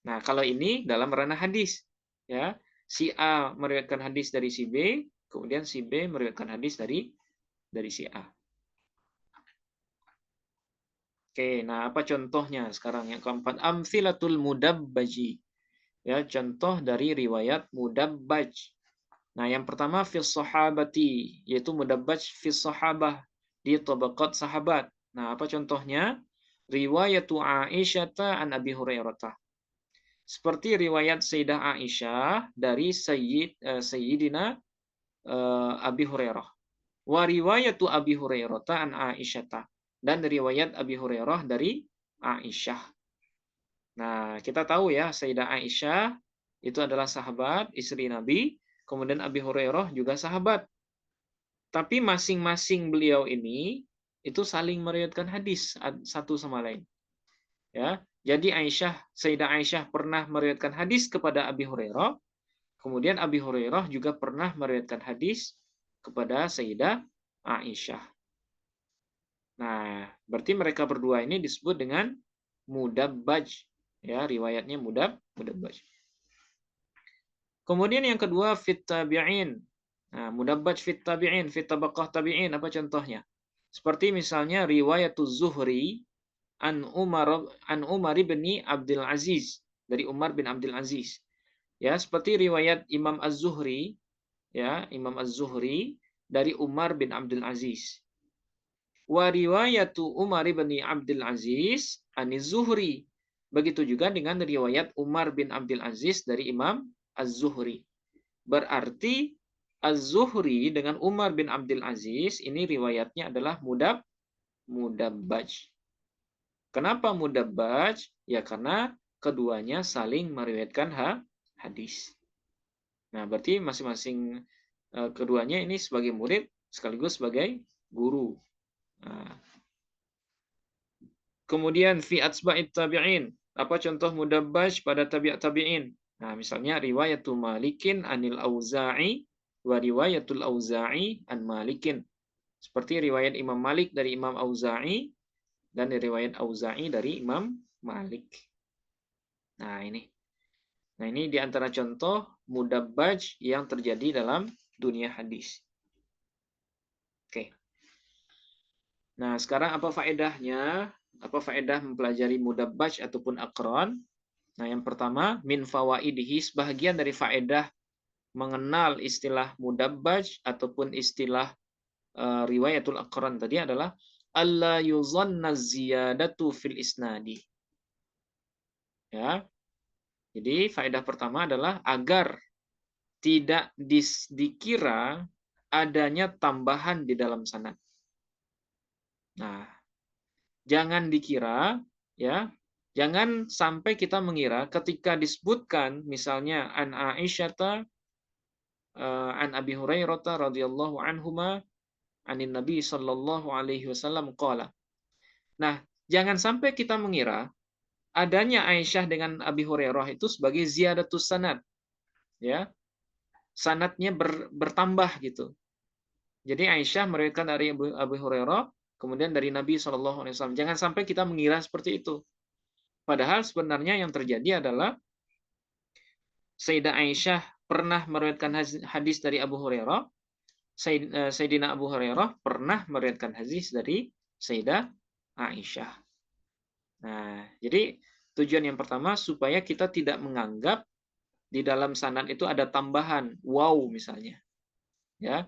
Nah, kalau ini dalam ranah hadis, ya. Si A meriwayatkan hadis dari si B, kemudian si B meriwayatkan hadis dari si A. Oke, nah apa contohnya sekarang yang keempat? Amtsilatul mudabbaji. Ya, contoh dari riwayat mudabbaj. Nah, yang pertama fis sahabati, yaitu mudabbaj fis sahabah, di tabaqat sahabat. Nah, apa contohnya? Riwayatu Aisyah an Abi Hurairah. Seperti riwayat Sayyidah Aisyah dari Sayyidina Abi Hurairah. Wa riwayatu Abi Hurairah an Aisyah. Dan riwayat Abi Hurairah dari Aisyah. Nah, kita tahu ya, Sayyidah Aisyah itu adalah sahabat, istri Nabi. Kemudian Abi Hurairah juga sahabat. Tapi masing-masing beliau ini itu saling meriwayatkan hadis satu sama lain. Ya, jadi Sayyidah Aisyah pernah meriwayatkan hadis kepada Abi Hurairah. Kemudian Abi Hurairah juga pernah meriwayatkan hadis kepada Sayyidah Aisyah. Nah, berarti mereka berdua ini disebut dengan mudabbaj. Ya, riwayatnya mudabbaj. Kemudian yang kedua fit tabi'in. Nah, mudabbaj fit tabi'in, fit tabaqah tabi'in, apa contohnya? Seperti misalnya riwayatuz Zuhri an Umar bin Abdul Aziz, dari Umar bin Abdul Aziz. Ya, seperti riwayat Imam Az-Zuhri, ya, Imam Az-Zuhri dari Umar bin Abdul Aziz. Wa riwayatu Umar bin Abdul Aziz aniz Zuhri, Begitu juga dengan riwayat Umar bin Abdul Aziz dari Imam Az-Zuhri. Berarti Az-Zuhri dengan Umar bin Abdul Aziz ini riwayatnya adalah mudabbaj. Kenapa mudabbaj? Ya karena keduanya saling meriwayatkan hadis. Nah, berarti masing-masing keduanya ini sebagai murid sekaligus sebagai guru. Nah, kemudian fi atsba'it tabi'in. Apa contoh mudabbaj pada tabi'in? Nah, misalnya riwayatul Malikin anil Auza'i wa riwayatul Auza'i an Malikin. Seperti riwayat Imam Malik dari Imam Auza'i dan riwayat Auza'i dari Imam Malik. Nah, ini. Nah, ini di antara contoh mudabbaj yang terjadi dalam dunia hadis. Oke. Nah, sekarang apa faedahnya? Apa faedah mempelajari mudabbaj ataupun aqran? Nah, yang pertama, min fawaidihi, sebahagian dari faedah mengenal istilah mudabbaj ataupun istilah riwayatul aqran tadi adalah alla yuzanna ziyadatu fil isnadi. Ya. Jadi faedah pertama adalah agar tidak dikira adanya tambahan di dalam sanad. Nah, jangan dikira ya, jangan sampai kita mengira ketika disebutkan misalnya an Aisyata an Abi Hurairah radhiyallahu anhuma anin Nabi sallallahu alaihi wasallam qala. Nah, jangan sampai kita mengira adanya Aisyah dengan Abi Hurairah itu sebagai ziyadatus sanad. Ya. Sanadnya bertambah gitu. Jadi Aisyah meriwayatkan dari Abu Hurairah, kemudian dari Nabi Shallallahu Alaihi Wasallam. Jangan sampai kita mengira seperti itu. Padahal sebenarnya yang terjadi adalah Sayyidah Aisyah pernah meriwayatkan hadis dari Abu Hurairah. Sayyidina Abu Hurairah pernah meriwayatkan hadis dari Sayyidah Aisyah. Nah, jadi tujuan yang pertama supaya kita tidak menganggap di dalam sanad itu ada tambahan wow misalnya. Ya,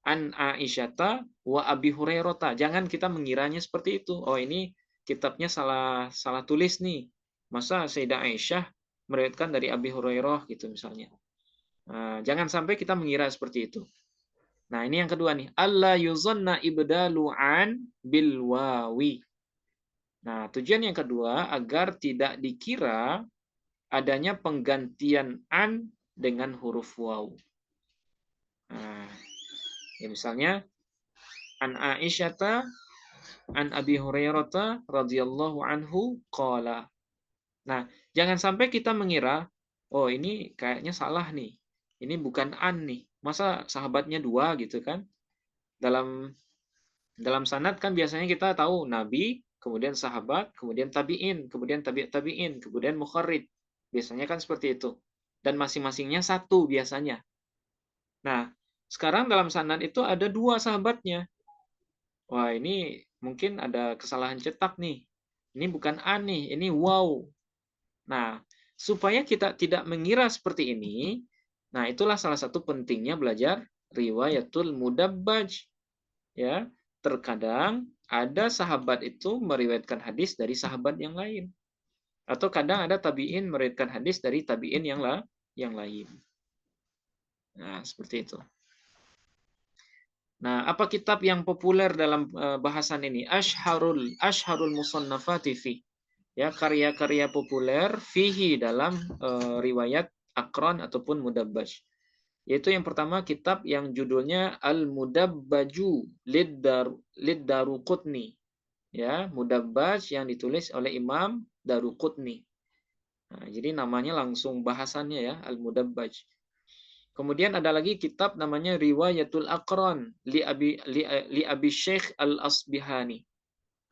an Aisyata wa Abi Hurairah. Jangan kita mengiranya seperti itu. Oh, ini kitabnya salah tulis nih. Masa Sayyidah Aisyah meriwayatkan dari Abi Hurairah gitu misalnya. Nah, jangan sampai kita mengira seperti itu. Nah, ini yang kedua nih. Alla yuzanna ibdalu an bil wawi. Nah, tujuan yang kedua agar tidak dikira adanya penggantian an dengan huruf waw. Nah, ya misalnya an Aisyata an Abi Hurairah radhiyallahu anhu qala. Nah, jangan sampai kita mengira, oh ini kayaknya salah nih. Ini bukan an nih. Masa sahabatnya dua gitu kan? Dalam sanad kan biasanya kita tahu nabi, kemudian sahabat, kemudian tabi'in, kemudian tabi'in, kemudian mukharrid. Biasanya kan seperti itu. Dan masing-masingnya satu biasanya. Nah, sekarang dalam sanad itu ada dua sahabatnya. Wah, ini mungkin ada kesalahan cetak nih. Ini bukan an nih, ini wow. Nah, supaya kita tidak mengira seperti ini, nah itulah salah satu pentingnya belajar riwayatul mudabbaj. Ya, terkadang ada sahabat itu meriwayatkan hadis dari sahabat yang lain. Atau kadang ada tabi'in meriwayatkan hadis dari tabi'in yang lain. Nah, seperti itu. Nah, apa kitab yang populer dalam bahasan ini? Ashharul musannafati fi. Ya, karya-karya populer fihi dalam riwayat Aqran ataupun Mudabbaj. Yaitu yang pertama kitab yang judulnya Al-Mudabbaju lid-Daruqutni. Ya, Mudabbaj yang ditulis oleh Imam Daruqutni. Nah, jadi namanya langsung bahasannya ya, Al-Mudabbaj. Kemudian ada lagi kitab namanya Riwayatul Aqran li Abi Syekh Al-Asbihani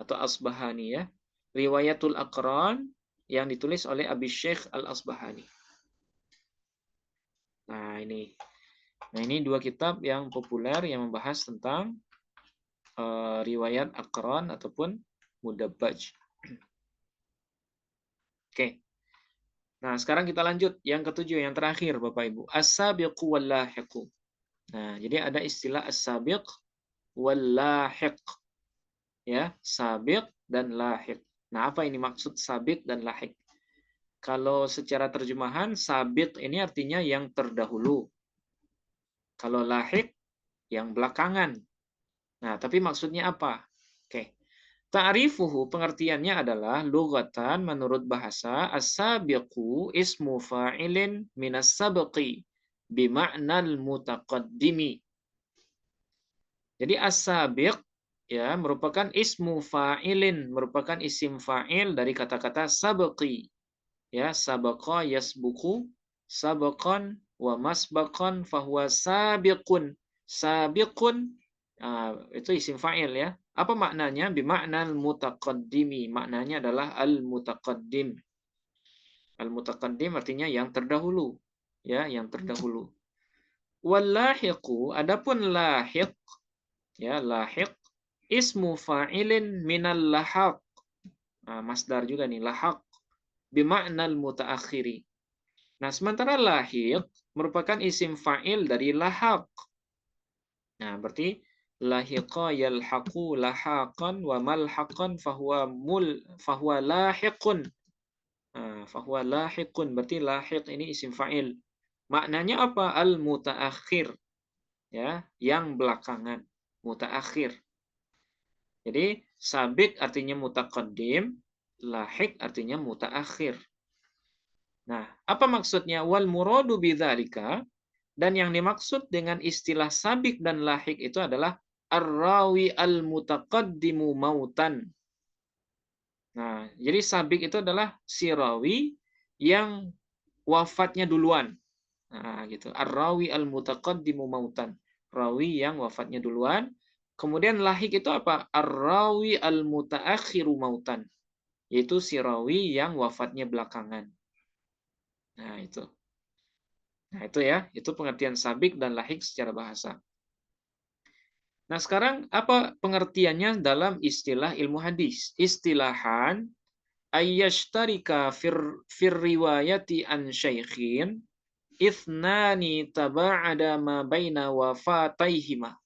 atau Asbahani ya. Riwayatul Aqran yang ditulis oleh Abi Syekh Al-Asbahani. Nah, ini dua kitab yang populer yang membahas tentang riwayat Aqran ataupun Mudabbaj. Oke. Nah, sekarang kita lanjut yang ketujuh, yang terakhir Bapak Ibu. As-sabiqu wal lahiqu. Nah, jadi ada istilah as-sabiq wal lahiq. Ya, sabiq dan lahiq. Nah, apa ini maksud sabiq dan lahiq? Kalau secara terjemahan, sabiq ini artinya yang terdahulu. Kalau lahik, yang belakangan. Nah, tapi maksudnya apa? Oke. Ta'rifuhu pengertiannya adalah lughatan menurut bahasa as-sabiqu ismu fa'ilin minas sabqi bima'nal mutaqaddimi. Jadi as-sabiq ya merupakan ismu fa'ilin, merupakan isim fa'il dari kata-kata sabqi. Ya, sabaqa yasbuqu sabaqan wa masbaqan fahuwa sabiqun. Sabiqun itu isim fa'il ya. Apa maknanya? Bima'nal mutaqaddimi. Maknanya adalah al-mutaqaddim. Al-mutaqaddim artinya yang terdahulu. Ya, yang terdahulu. Wal lahiqu, adapun lahiq, ya, lahiq ismu fa'ilin minal lahaq. Nah, masdar juga nih, lahaq. Bima'nal mutaakhiri. Nah, sementara lahiq merupakan isim fa'il dari lahaq. Nah, berarti lahiqa yalhaqu lahaqan wa malhaqan fahuwa lahiqun. Nah, fahuwa lahiqun berarti lahiq ini isim fa'il. Maknanya apa? Al-mutaakhir. Ya, yang belakangan. Mutaakhir. Jadi, sabik artinya mutaqaddim, lahiq artinya mutaakhir. Nah, apa maksudnya? Wal muradu bidzalika, dan yang dimaksud dengan istilah sabik dan lahik itu adalah ar-rawi al-mutaqaddimu mautan. Nah, jadi sabik itu adalah si rawi yang wafatnya duluan. Nah, gitu. Ar-rawi al-mutaqaddimu mautan. Rawi yang wafatnya duluan. Kemudian lahik itu apa? Ar-rawi al-mutaakhiru mautan. Yaitu si rawi yang wafatnya belakangan. Nah, itu. Nah, itu ya. Itu pengertian sabik dan lahik secara bahasa. Nah, sekarang apa pengertiannya dalam istilah ilmu hadis? Istilahan ayyashtarika fir riwayati an syaikhin ithnani taba'ada ma baina wafataihima.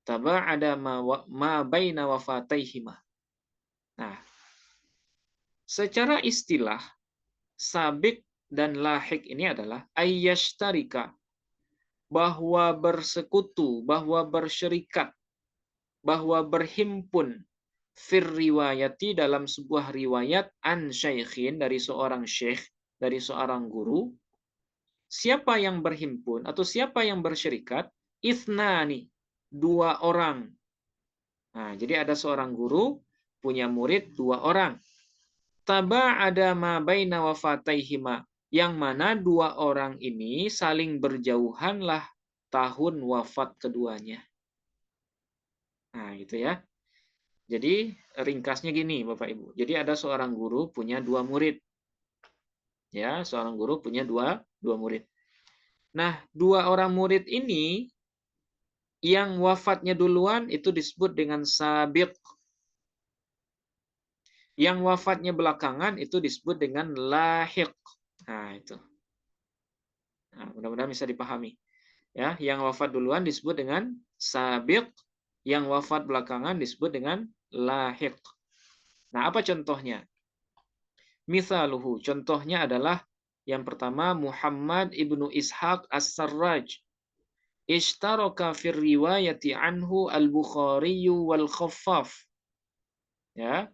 Taba'ada ma baina wafataihima. Nah, secara istilah sabik dan lahik ini adalah ayyashtarika, bahwa bersekutu, bahwa bersyirikat, bahwa berhimpun fir riwayati dalam sebuah riwayat an syaikhin dari seorang syekh, dari seorang guru. Siapa yang berhimpun atau siapa yang bersyirikat? Ithnani, dua orang. Nah, jadi ada seorang guru punya murid dua orang. Taba'ada ma baina wafataihima, yang mana dua orang ini saling berjauhanlah tahun wafat keduanya. Nah, gitu ya. Jadi ringkasnya gini, Bapak Ibu. Jadi ada seorang guru punya dua murid. Ya, seorang guru punya dua murid. Nah, dua orang murid ini yang wafatnya duluan itu disebut dengan sabiq. Yang wafatnya belakangan itu disebut dengan lahiq. Nah, itu. Nah, mudah-mudahan bisa dipahami. Ya, yang wafat duluan disebut dengan sabiq, yang wafat belakangan disebut dengan lahiq. Nah, apa contohnya? Misaluhu, contohnya adalah yang pertama Muhammad ibnu Ishaq As-Sarraj. Ishtaraka fir riwayati anhu al-Bukhari wal Khaffaf. Ya.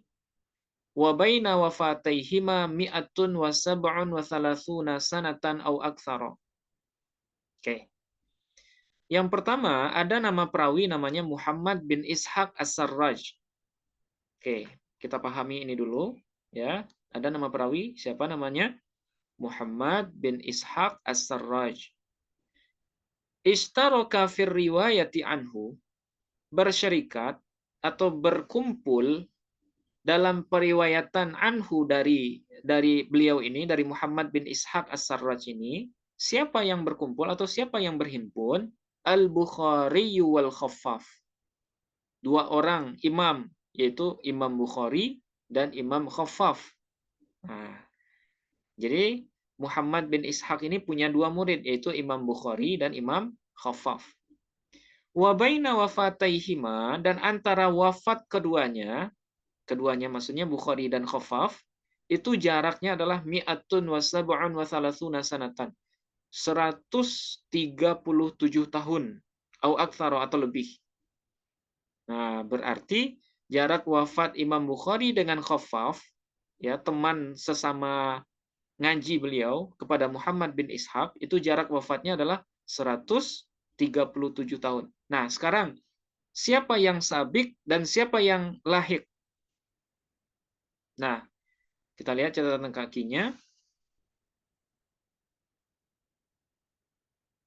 Wa baina wafataihima mi'atun wa sab'un wa thalathuna sanatan au aktsara. Oke. Yang pertama ada nama perawi namanya Muhammad bin Ishaq As-Sarraj. Oke, kita pahami ini dulu ya. Ada nama perawi, siapa namanya? Muhammad bin Ishaq As-Sarraj. Ishtaraka fir riwayati anhu, bersyarikat atau berkumpul dalam periwayatan anhu dari beliau ini, dari Muhammad bin Ishaq As-Sarraj ini. Siapa yang berkumpul atau siapa yang berhimpun? Al-Bukhari wal Khaffaf. Dua orang imam, yaitu Imam Bukhari dan Imam Khaffaf. Nah, jadi Muhammad bin Ishaq ini punya dua murid, yaitu Imam Bukhari dan Imam Khaffaf. Wa baina wafataihima, dan antara wafat keduanya maksudnya Bukhari dan Khaffaf, itu jaraknya adalah mi'atun wa sab'un wa thalathuna sanatan. 137 tahun au aktsara atau lebih. Nah, berarti jarak wafat Imam Bukhari dengan Khaffaf, ya, teman sesama ngaji beliau kepada Muhammad bin Ishaq, itu jarak wafatnya adalah 137 tahun. Nah, sekarang siapa yang sabik dan siapa yang lahik? Nah, kita lihat catatan kakinya.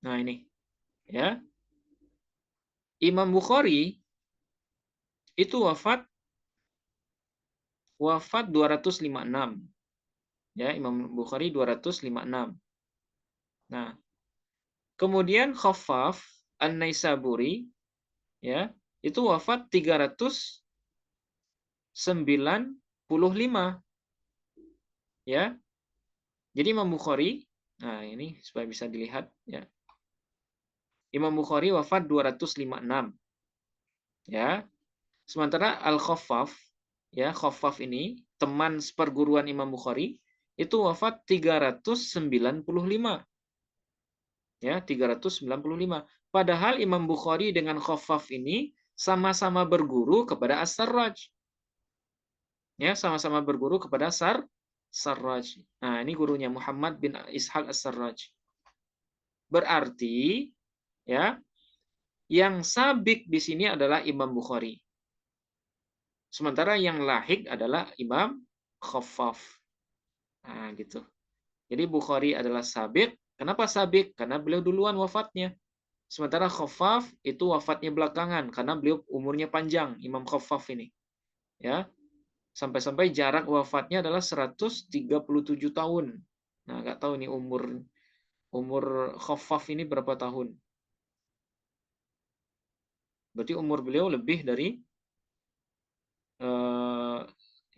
Nah, ini, ya. Imam Bukhari itu wafat 256. Ya, Imam Bukhari 256. Nah, kemudian Khaffaf An-Naisaburi, ya, itu wafat 395, ya. Jadi Imam Bukhari, nah ini supaya bisa dilihat, ya. Imam Bukhari wafat 256, ya. Sementara Al-Khaffaf, ya, Khaffaf ini teman seperguruan Imam Bukhari itu wafat 395. Ya, 395. Padahal Imam Bukhari dengan Khaffaf ini sama-sama berguru kepada As-Sarraj. Ya, sama-sama berguru kepada Sarraj. Nah, ini gurunya Muhammad bin Ishaq As-Sarraj. Berarti, ya, yang sabik di sini adalah Imam Bukhari. Sementara yang lahik adalah Imam Khaffaf. Nah, gitu. Jadi Bukhari adalah sabik. Kenapa sabik? Karena beliau duluan wafatnya. Sementara Khaffaf itu wafatnya belakangan karena beliau umurnya panjang, Imam Khaffaf ini. Ya. Sampai-sampai jarak wafatnya adalah 137 tahun. Nah, nggak tahu nih umur Khaffaf ini berapa tahun. Berarti umur beliau lebih dari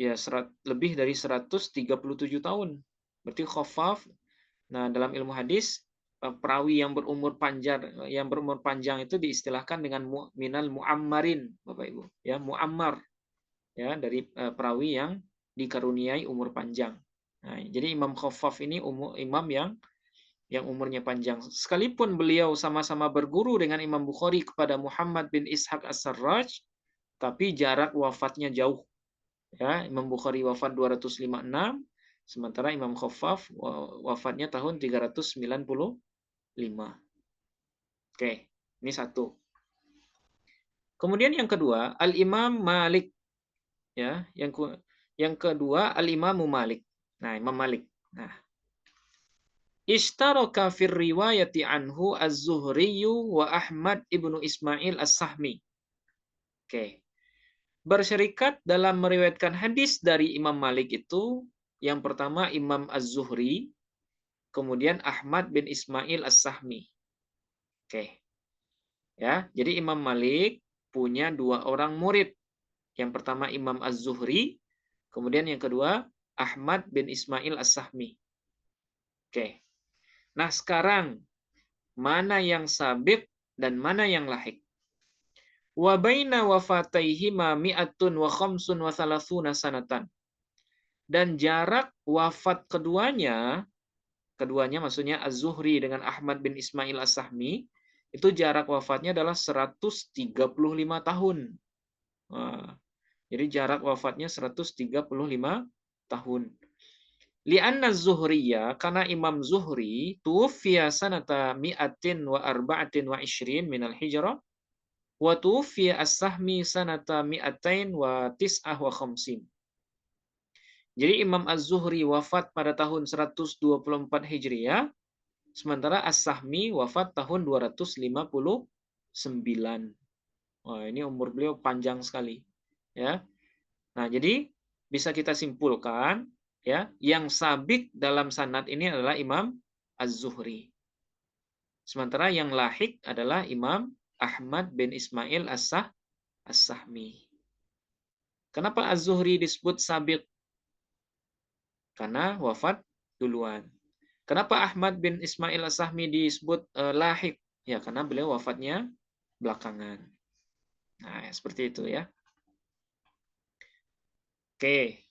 ya lebih dari 137 tahun. Berarti Khaffaf, nah dalam ilmu hadis perawi yang berumur panjang itu diistilahkan dengan minal muammarin, Bapak Ibu, ya, muammar, ya, dari perawi yang dikaruniai umur panjang. Nah, jadi Imam Khaffaf ini imam yang umurnya panjang. Sekalipun beliau sama-sama berguru dengan Imam Bukhari kepada Muhammad bin Ishaq As-Sarraj, tapi jarak wafatnya jauh. Ya, Imam Bukhari wafat 256, sementara Imam Khaffaf wafatnya tahun 395. Oke, ini satu. Kemudian yang kedua, Al-Imam Malik. Ya, yang kedua Al-Imamu Malik. Nah, Imam Malik. Nah, Ishtaraka fir riwayati anhu Az-Zuhri wa Ahmad ibnu Ismail As-Sahmi. Oke. Berserikat dalam meriwayatkan hadis dari Imam Malik itu yang pertama Imam Az-Zuhri, kemudian Ahmad bin Ismail As-Sahmi. Oke. Ya, jadi Imam Malik punya dua orang murid. Yang pertama Imam Az-Zuhri, kemudian yang kedua Ahmad bin Ismail As-Sahmi. Oke. Nah, sekarang mana yang sabit dan mana yang lahik? Wa baina wafataihima mi'atun wa khamsun wa thalathuna sanatan. Dan jarak wafat keduanya maksudnya Az-Zuhri dengan Ahmad bin Ismail As-Sahmi, itu jarak wafatnya adalah 135 tahun. Nah, jadi jarak wafatnya 135 tahun. Li'anna Zuhriya, karena Imam Zuhri tuwfiya sanata mi'atin wa arba'atin wa ishrin minal hijrah, wa tuwfiya As-Sahmi sanata mi'atain wa tis'ah wa khamsin. Jadi Imam Az-Zuhri wafat pada tahun 124 Hijriah, sementara As-Sahmi wafat tahun 259. Wah, ini umur beliau panjang sekali, ya. Nah, jadi bisa kita simpulkan, ya, yang sabik dalam sanad ini adalah Imam Az-Zuhri. Sementara yang lahik adalah Imam Ahmad bin Ismail As-Sahmi. Kenapa Az-Zuhri disebut sabik? Karena wafat duluan. Kenapa Ahmad bin Ismail As-Sahmi disebut lahik? Ya, karena beliau wafatnya belakangan. Nah, seperti itu ya. Oke.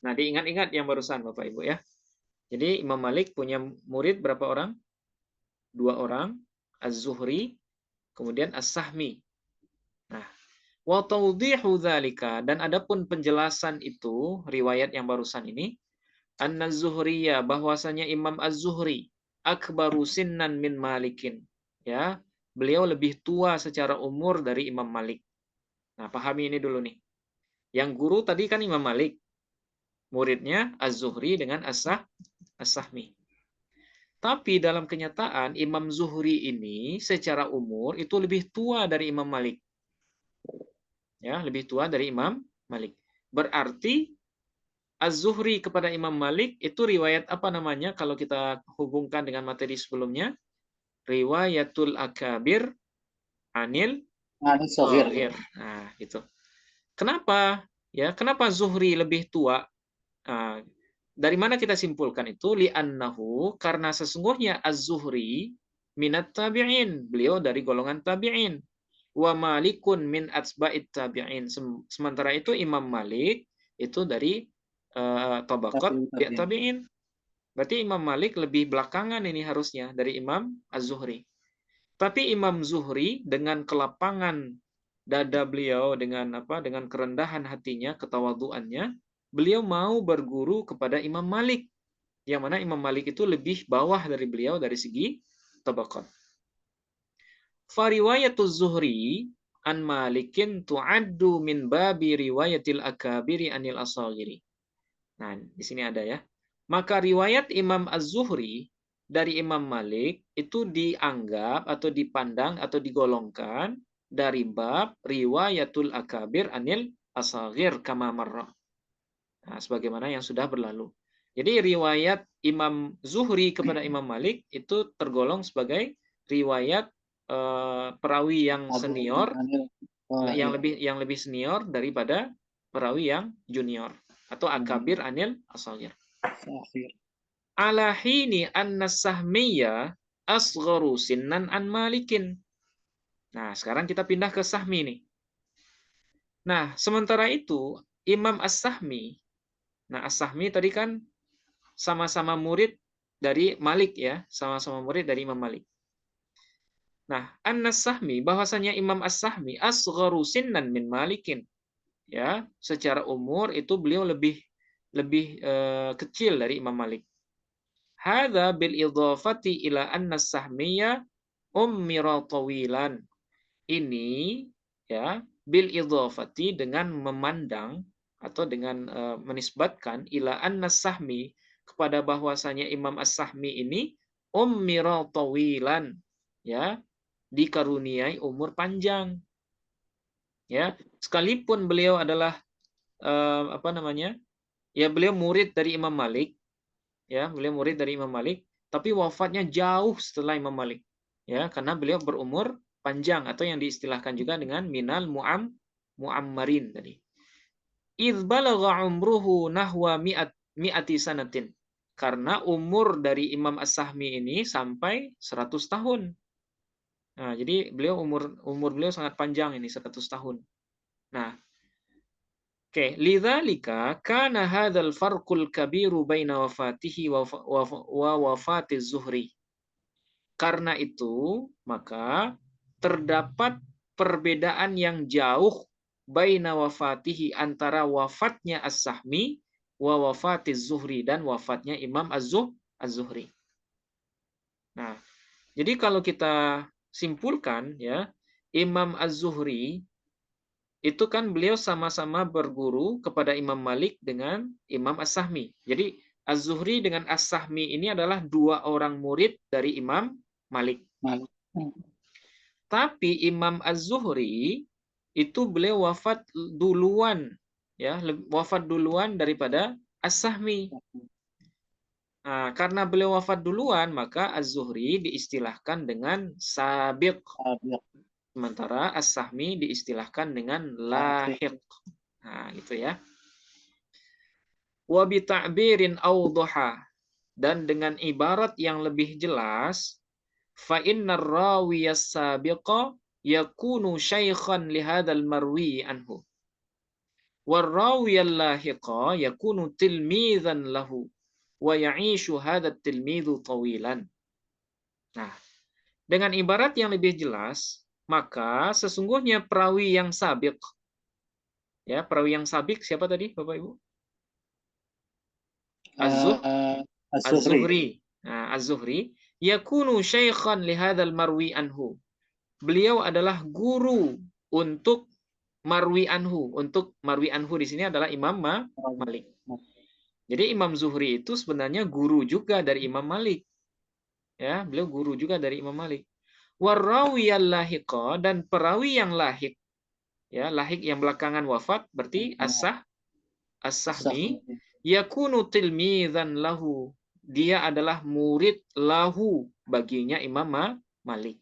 Nah, diingat-ingat yang barusan Bapak Ibu ya. Jadi Imam Malik punya murid berapa orang? 2 orang, Az-Zuhri, kemudian As-Sahmi. Nah, wa tawdihu dzalika, dan adapun penjelasan itu, riwayat yang barusan ini, anna Zuhriyya, bahwasanya Imam Az-Zuhri akbaru sinnan min Malikin. Ya, beliau lebih tua secara umur dari Imam Malik. Nah, pahami ini dulu nih. Yang guru tadi kan Imam Malik, muridnya Az-Zuhri dengan As-Sahmi. Tapi dalam kenyataan Imam Zuhri ini secara umur itu lebih tua dari Imam Malik. Ya, lebih tua dari Imam Malik. Berarti Az-Zuhri kepada Imam Malik itu riwayat apa namanya kalau kita hubungkan dengan materi sebelumnya? Riwayatul Akabir Anil Sohir. Shaghir. Nah, gitu. Kenapa? Ya, kenapa Zuhri lebih tua? Nah, dari mana kita simpulkan itu? Li'annahu, karena sesungguhnya Az-Zuhri minat tabi'in. Beliau dari golongan tabi'in. Wa Malikun min atsba'it tabi'in. Sementara itu Imam Malik itu dari tabaqat tabi'in. Berarti Imam Malik lebih belakangan ini harusnya dari Imam Az-Zuhri. Tapi Imam Zuhri dengan kelapangan dada beliau, dengan kerendahan hatinya, ketawaduannya, beliau mau berguru kepada Imam Malik. Yang mana Imam Malik itu lebih bawah dari beliau dari segi tabaqat. Fariwayatuz Zuhri an Malikin tu'addu min babi riwayatil akabiri anil asagiri. Nah, di sini ada ya. Maka riwayat Imam Az-Zuhri dari Imam Malik itu dianggap atau dipandang atau digolongkan dari bab riwayatul akabir anil asagir kama marra. Nah, sebagaimana yang sudah berlalu. Jadi riwayat Imam Zuhri kepada Imam Malik itu tergolong sebagai riwayat perawi yang senior, yang lebih senior daripada perawi yang junior atau akabir anil asagir. Ala hini anna sahmiyya asgharu sinnan an Malikin. Nah, sekarang kita pindah ke Sahmi nih. Nah, sementara itu Imam As-Sahmi, nah As-Sahmi tadi kan sama-sama murid dari Malik ya, sama-sama murid dari Imam Malik. Nah, An-Sahmi, bahwasanya Imam As-Sahmi asgharu sinnan min Malikin. Ya, secara umur itu beliau lebih kecil dari Imam Malik. Hadza bil idhafati ila anna sahmiyya ummira tawilan. Ini ya bil idhafati dengan memandang atau dengan menisbatkan ila anna sahmi kepada bahwasanya Imam As-Sahmi ini ummira tawilan, ya, dikaruniai umur panjang. Ya, sekalipun beliau adalah ya beliau murid dari Imam Malik, ya, beliau murid dari Imam Malik, tapi wafatnya jauh setelah Imam Malik, ya, karena beliau berumur panjang atau yang diistilahkan juga dengan minal muammarin tadi. Idz balagha umruhu nahwa mi'ati sanatin. Karena umur dari Imam As-Sahmi ini sampai 100 tahun. Nah, jadi beliau umur beliau sangat panjang ini 100 tahun. Nah, oke, lidzalika kana hadzal farqul kabiru baina wafatihi wa wafatiz Zuhri. Karena itu, maka terdapat perbedaan yang jauh baina wafatihi, antara wafatnya As-Sahmi wa wafatiz Zuhri, dan wafatnya Imam Az-Zuhri. Nah, jadi kalau kita simpulkan ya, Imam Az-Zuhri itu kan beliau sama-sama berguru kepada Imam Malik dengan Imam As-Sahmi. Jadi Az-Zuhri dengan As-Sahmi ini adalah 2 orang murid dari Imam Malik. Tapi Imam Az-Zuhri itu beliau wafat duluan, ya, wafat duluan daripada As-Sahmi. Nah, karena beliau wafat duluan, maka Az-Zuhri diistilahkan dengan sabiq. Sementara As-Sahmi diistilahkan dengan lahiq. Nah, gitu ya. Wa bi ta'birin awdaha, dan dengan ibarat yang lebih jelas, fa innar rawiyas sabiqa yakunu syaikhan li hadzal marwi anhu. Warrawiyal lahiqa yakunu tilmizan lahu wa ya'ishu hadha tilmidhu tawilan. Nah, dengan ibarat yang lebih jelas, maka sesungguhnya perawi yang sabiq, ya, perawi yang sabiq siapa tadi, Bapak Ibu? Az-Zuhri. Az-Zuhri. Nah, Az-Zuhri yakunu syaikhan li hadzal marwi anhu. Beliau adalah guru untuk marwi anhu. Untuk marwi anhu di sini adalah Imam Malik. Jadi Imam Zuhri itu sebenarnya guru juga dari Imam Malik. Ya, beliau guru juga dari Imam Malik. Warrawiyal lahiqa, dan perawi yang lahik, ya, lahik yang belakangan wafat berarti as-Sahmi yakunu tilmizan lahu. Dia adalah murid lahu baginya Imam Malik.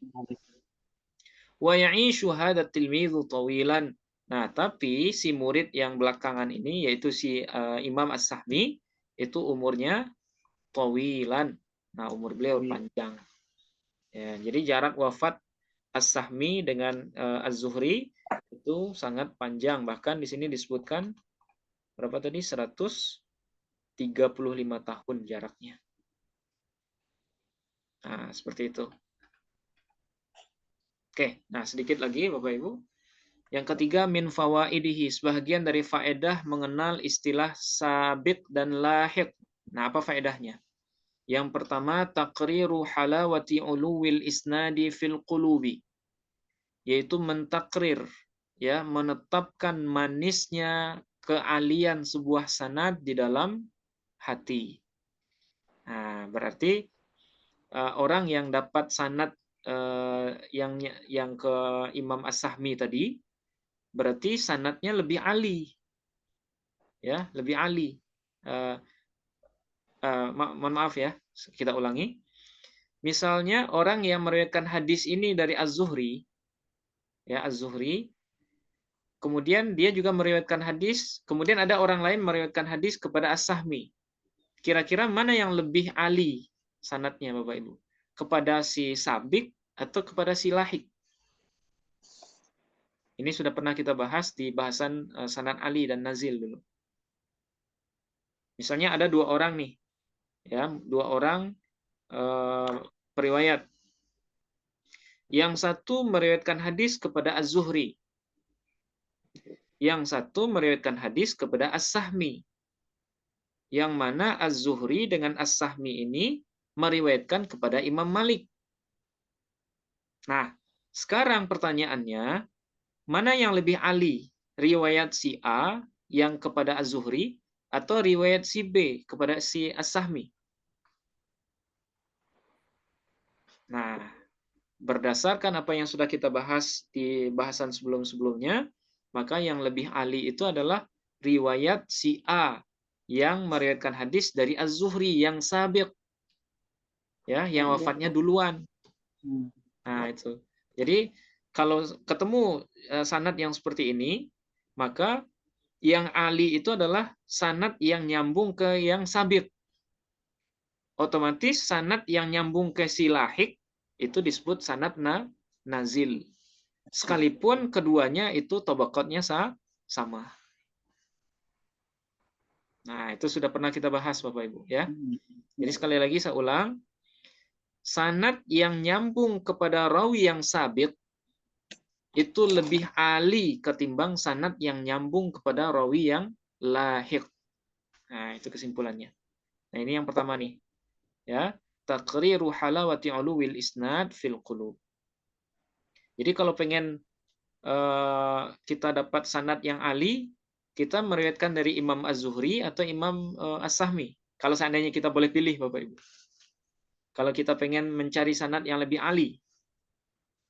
Wa ya'ishu hadha tilmidhu tawilan. Nah, tapi si murid yang belakangan ini yaitu si Imam As-Sahmi itu umurnya tawilan. Nah, umur beliau panjang. Ya, jadi jarak wafat As-Sahmi dengan Az-Zuhri itu sangat panjang. Bahkan di sini disebutkan berapa tadi? 135 tahun jaraknya. Nah, seperti itu. Oke, nah sedikit lagi Bapak Ibu. Yang ketiga, min fawaidihi, sebagian dari faedah mengenal istilah sabiq dan lahiq. Nah, apa faedahnya? Yang pertama, taqriru halawati uluwil isnadi fil qulubi, yaitu mentakrir, ya, menetapkan manisnya kealian sebuah sanad di dalam hati. Nah, berarti orang yang dapat sanad yang ke Imam As-Sahmi tadi, berarti sanadnya lebih ali, ya, lebih ali. Mohon maaf ya, kita ulangi. Misalnya orang yang meriwayatkan hadis ini dari Az-Zuhri, ya, Az-Zuhri, kemudian dia juga meriwayatkan hadis, kemudian ada orang lain meriwayatkan hadis kepada As-Sahmi. Kira-kira mana yang lebih ali sanadnya, Bapak Ibu? Kepada si Sabik atau kepada si Lahik? Ini sudah pernah kita bahas di bahasan sanad Ali dan Nazil dulu. Misalnya ada dua orang nih, ya, dua orang periwayat. Yang satu meriwayatkan hadis kepada Az-Zuhri, yang satu meriwayatkan hadis kepada As-Sahmi. Yang mana Az-Zuhri dengan As-Sahmi ini meriwayatkan kepada Imam Malik. Nah, sekarang pertanyaannya, mana yang lebih ali? Riwayat si A yang kepada Az-Zuhri atau riwayat si B kepada si As-Sahmi? Nah, berdasarkan apa yang sudah kita bahas di bahasan sebelum-sebelumnya, maka yang lebih ali itu adalah riwayat si A yang meriwayatkan hadis dari Az-Zuhri yang sabiq, ya, yang wafatnya duluan. Nah, itu. Jadi kalau ketemu sanad yang seperti ini, maka yang ali itu adalah sanad yang nyambung ke yang sabiq. Otomatis sanad yang nyambung ke si lahik itu disebut sanad nazil. Sekalipun keduanya itu tabaqatnya sama. Nah, itu sudah pernah kita bahas Bapak Ibu, ya. Jadi sekali lagi saya ulang, sanad yang nyambung kepada rawi yang sabiq itu lebih ali ketimbang sanad yang nyambung kepada rawi yang lahiq. Nah, itu kesimpulannya. Nah, ini yang pertama nih. Ya, taqriru halawati uluwil isnad fil qulub. Jadi kalau pengen kita dapat sanad yang ali, kita meriwayatkan dari Imam Az-Zuhri atau Imam As-Sahmi. Kalau seandainya kita boleh pilih, Bapak Ibu. Kalau kita pengen mencari sanad yang lebih ali,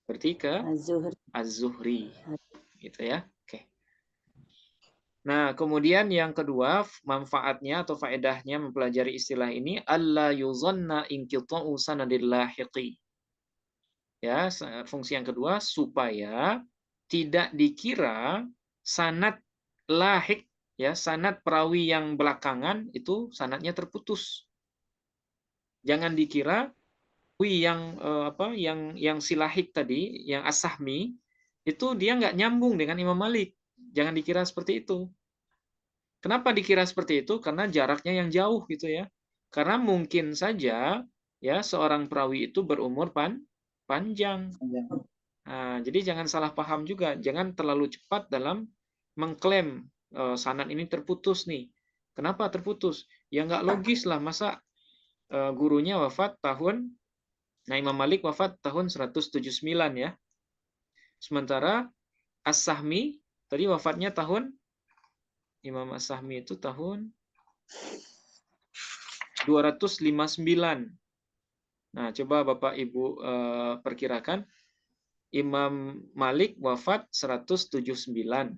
berarti ke Az-Zuhri. Gitu ya. Oke. Nah, kemudian yang kedua, manfaatnya atau faedahnya mempelajari istilah ini, alla yuzanna inqita'u sanadil lahiqi. Ya, fungsi yang kedua, supaya tidak dikira sanad lahik, ya, sanad perawi yang belakangan itu sanadnya terputus. Jangan dikira perawi yang si lahik tadi, yang As-Sahmi itu dia nggak nyambung dengan Imam Malik. Jangan dikira seperti itu. Kenapa dikira seperti itu? Karena jaraknya yang jauh gitu ya. Karena mungkin saja ya seorang perawi itu berumur panjang. Nah, jadi jangan salah paham juga, jangan terlalu cepat dalam mengklaim sanad ini terputus nih. Kenapa terputus? Ya nggak logis lah, masa gurunya wafat tahun, nah Imam Malik wafat tahun 179 ya. Sementara As-Sahmi tadi wafatnya tahun, Imam As-Sahmi itu tahun 259. Nah, coba Bapak Ibu perkirakan, Imam Malik wafat 179.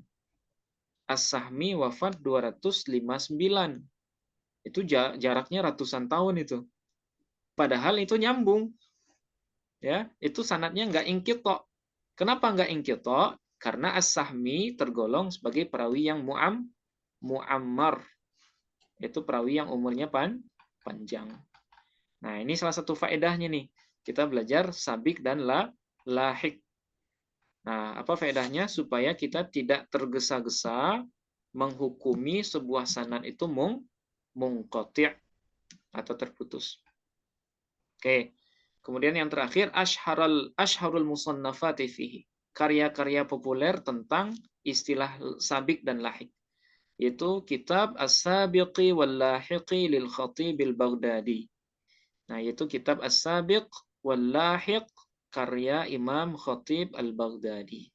As-Sahmi wafat 259. Itu jaraknya ratusan tahun itu. Padahal itu nyambung. Ya, itu sanadnya nggak inqita'. Kenapa nggak inqita'? Karena As-Sahmi tergolong sebagai perawi yang mu'ammar. Itu perawi yang umurnya panjang. Nah, ini salah satu faedahnya nih. Kita belajar sabik dan lahik. Nah, apa faedahnya? Supaya kita tidak tergesa-gesa menghukumi sebuah sanad itu munqati' atau terputus. Oke. Kemudian yang terakhir asharul musannafati fihi. Karya-karya populer tentang istilah sabik dan lahik. Yaitu kitab As-Sabiqi wal Lahiqi lil Khatibil Baghdadi. Nah, yaitu kitab As-Sabiq wal Lahiq karya Imam Khatib Al-Baghdadi.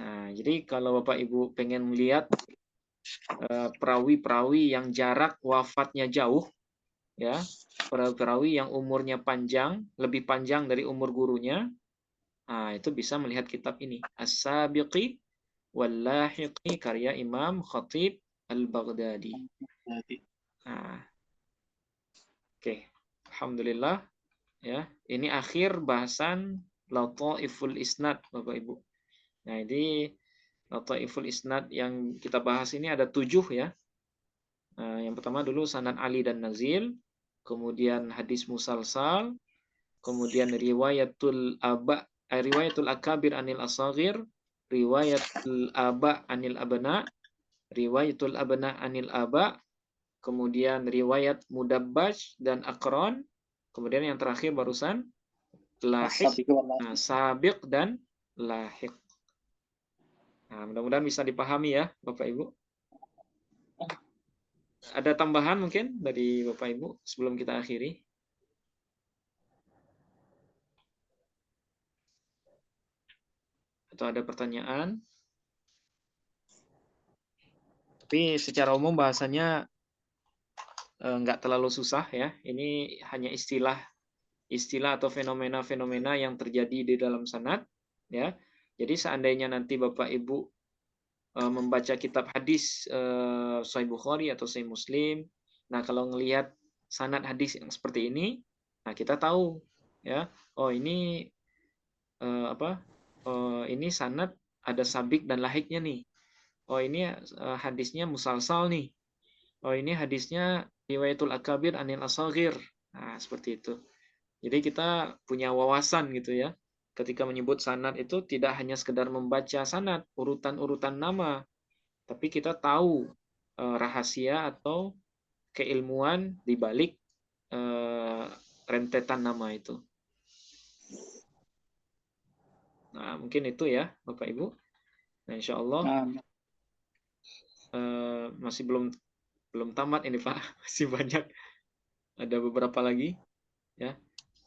Nah, jadi kalau Bapak Ibu pengen melihat perawi-perawi yang jarak wafatnya jauh, ya, perawi yang umurnya panjang, lebih panjang dari umur gurunya, nah, itu bisa melihat kitab ini, As-Sabiqi wal Lahiqi karya Imam Khatib Al-Baghdadi. Nah, oke. Alhamdulillah ya. Ini akhir bahasan Lataiful Isnad Bapak Ibu. Nah, ini Lataiful Isnad yang kita bahas ini ada 7 ya. Nah, yang pertama dulu sanad Ali dan Nazil, kemudian hadis musalsal, kemudian riwayatul akabir anil asagir, riwayatul aba anil abna, riwayatul abna anil aba, kemudian riwayat mudabbaj dan akron, kemudian yang terakhir barusan lahik, nah, sabiq dan lahik. Nah, mudah-mudahan bisa dipahami ya Bapak Ibu. Ada tambahan mungkin dari Bapak Ibu sebelum kita akhiri? Atau ada pertanyaan? Tapi secara umum bahasanya nggak terlalu susah ya. Ini hanya istilah atau fenomena-fenomena yang terjadi di dalam sanad ya. Jadi seandainya nanti Bapak Ibu membaca kitab hadis Sahih Bukhari atau Sahih Muslim, nah kalau ngelihat sanad hadis yang seperti ini, nah kita tahu ya, oh ini ini sanad ada sabik dan lahiknya nih. Oh ini hadisnya musalsal nih. Oh ini hadisnya riwayatul akabir anil asagir. Nah, seperti itu. Jadi kita punya wawasan gitu ya. Ketika menyebut sanad itu tidak hanya sekedar membaca sanad, urutan-urutan nama, tapi kita tahu rahasia atau keilmuan di balik rentetan nama itu. Nah, mungkin itu ya, Bapak Ibu. Nah, insya Allah masih belum tamat ini Pak, masih banyak, ada beberapa lagi ya.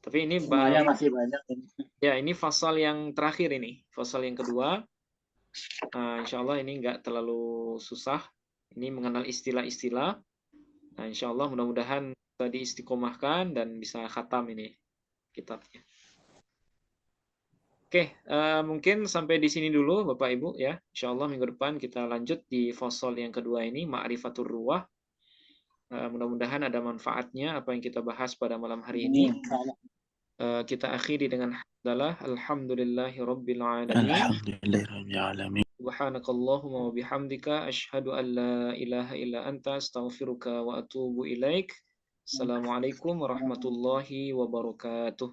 Tapi ini masih banyak ini. Ya, ini fasal yang terakhir ini, fasal yang kedua. Nah, insya Allah ini nggak terlalu susah. Ini mengenal istilah-istilah. Nah, insya Allah mudah-mudahan tadi istiqomahkan dan bisa khatam ini kitabnya. Oke, mungkin sampai di sini dulu Bapak Ibu ya. Insya Allah minggu depan kita lanjut di fasal yang kedua ini, Ma'rifatur Ruwah. Mudah-mudahan ada manfaatnya apa yang kita bahas pada malam hari ini. Kita akhiri dengan adalah alhamdulillahirabbil alamin. Alhamdulillahirabbil alamin. Subhanakallahumma wa bihamdika asyhadu an la ilaha illa anta astaghfiruka wa atubu ilaik. Assalamualaikum warahmatullahi wabarakatuh.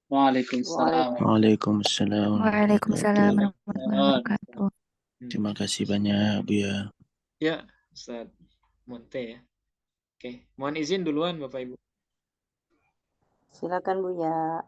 Waalaikumsalam. Waalaikumsalam warahmatullahi wabarakatuh. Terima kasih banyak Bu ya. Ya, Ustaz Monte ya. Oke, mohon izin duluan Bapak Ibu. Silakan Buya.